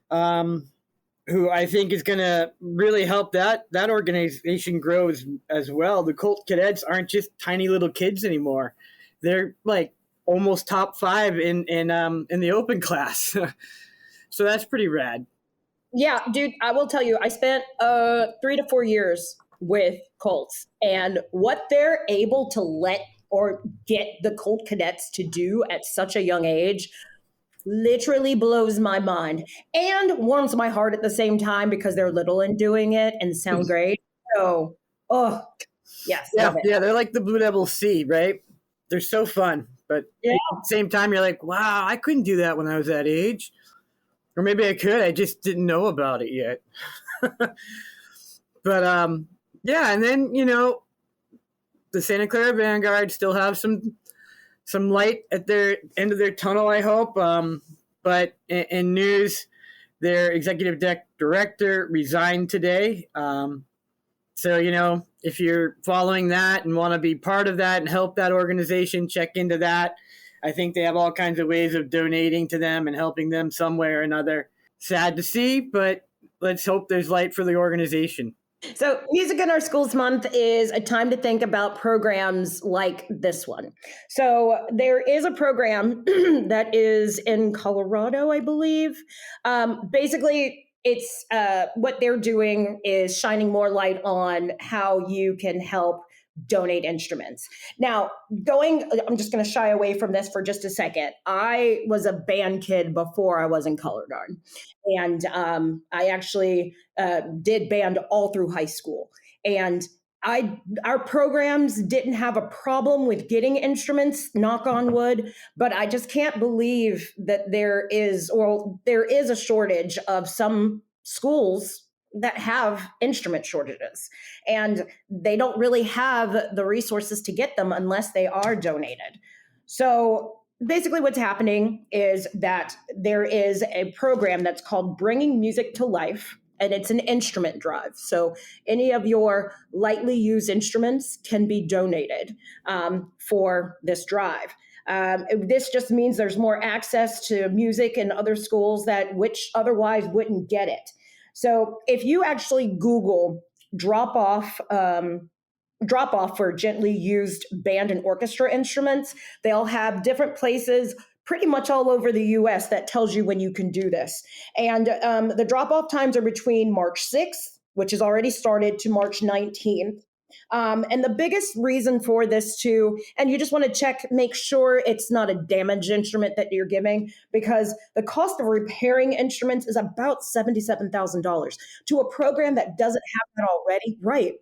who I think is going to really help that organization grow as well. The Colt Cadets aren't just tiny little kids anymore. They're like almost top 5 in the open class. So that's pretty rad. Yeah, dude, I will tell you, I spent 3 to 4 years with Colts, and what they're able to let or get the Colt Cadets to do at such a young age literally blows my mind and warms my heart at the same time because they're little and doing it and sound great. So, yes. Yeah, they're like the Blue Devil C, right? They're so fun. But at the same time, you're like, wow, I couldn't do that when I was that age. Or maybe I could. I just didn't know about it yet. But, and then, the Santa Clara Vanguard still have some light at their end of their tunnel, I hope. But in news, their executive director resigned today. So, if you're following that and want to be part of that and help that organization, check into that. I think they have all kinds of ways of donating to them and helping them some way or another. Sad to see, but let's hope there's light for the organization. So Music in Our Schools Month is a time to think about programs like this one. So there is a program that is in Colorado, I believe. Basically, it's what they're doing is shining more light on how you can help donate instruments. Now, I'm just going to shy away from this for just a second. I was a band kid before I was in color guard. And I actually did band all through high school. And our programs didn't have a problem with getting instruments, knock on wood, but I just can't believe that there is a shortage of some schools that have instrument shortages, and they don't really have the resources to get them unless they are donated. So basically what's happening is that there is a program that's called Bringing Music to Life, and it's an instrument drive. So any of your lightly used instruments can be donated for this drive. This just means there's more access to music in other schools which otherwise wouldn't get it. So if you actually Google drop off for gently used band and orchestra instruments, they'll have different places pretty much all over the US that tells you when you can do this. And the drop off times are between March 6th, which has already started, to March 19th. And the biggest reason for this too, and you just want to make sure it's not a damaged instrument that you're giving, because the cost of repairing instruments is about $77,000 to a program that doesn't have that already. Right.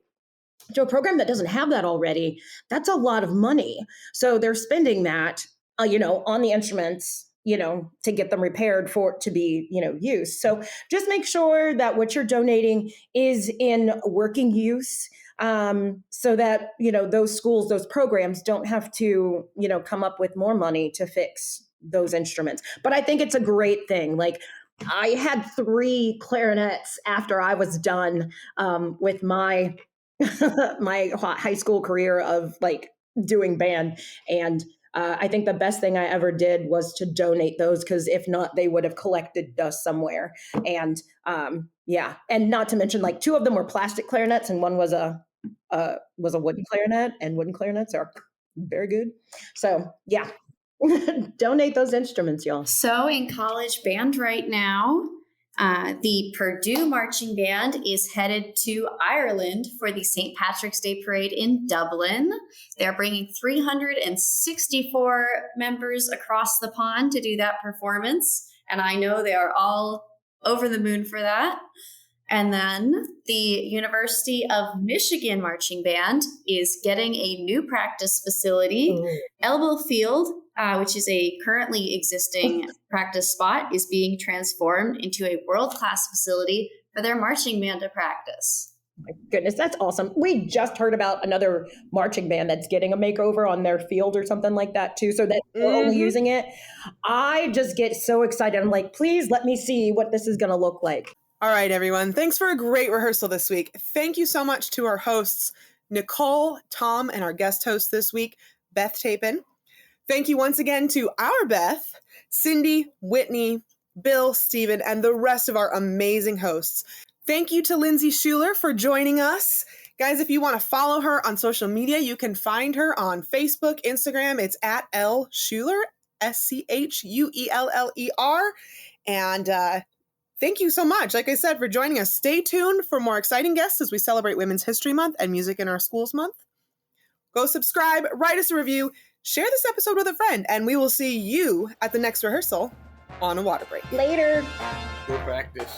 To a program that doesn't have that already, that's a lot of money. So they're spending that, on the instruments, to get them repaired to be, used. So just make sure that what you're donating is in working use. So that, those schools, those programs don't have to, come up with more money to fix those instruments. But I think it's a great thing. Like, I had 3 clarinets after I was done with my my high school career of doing band. And I think the best thing I ever did was to donate those, because if not, they would have collected dust somewhere. And and not to mention 2 of them were plastic clarinets and one was a wooden clarinet, and wooden clarinets are very good. So yeah, donate those instruments, y'all. So in college band right now, the Purdue Marching Band is headed to Ireland for the St. Patrick's Day Parade in Dublin. They're bringing 364 members across the pond to do that performance, and I know they are all over the moon for that. And then the University of Michigan Marching Band is getting a new practice facility. Elbow Field, which is a currently existing practice spot, is being transformed into a world-class facility for their marching band to practice. My goodness, that's awesome. We just heard about another marching band that's getting a makeover on their field or something like that too, so that we're only using it. I just get so excited. I'm like, please let me see what this is going to look like. All right, everyone. Thanks for a great rehearsal this week. Thank you so much to our hosts, Nicole, Thom, and our guest host this week, Beth Tapen. Thank you once again to our Beth, Cindy, Whitney, Bill, Stephen, and the rest of our amazing hosts. Thank you to Lindsey Schueller for joining us. Guys, if you want to follow her on social media, you can find her on Facebook, Instagram. It's at L Schueller, SCHUELLER. And thank you so much, like I said, for joining us. Stay tuned for more exciting guests as we celebrate Women's History Month and Music in Our Schools Month. Go subscribe, write us a review, share this episode with a friend, and we will see you at the next rehearsal on a water break. Later. Go practice.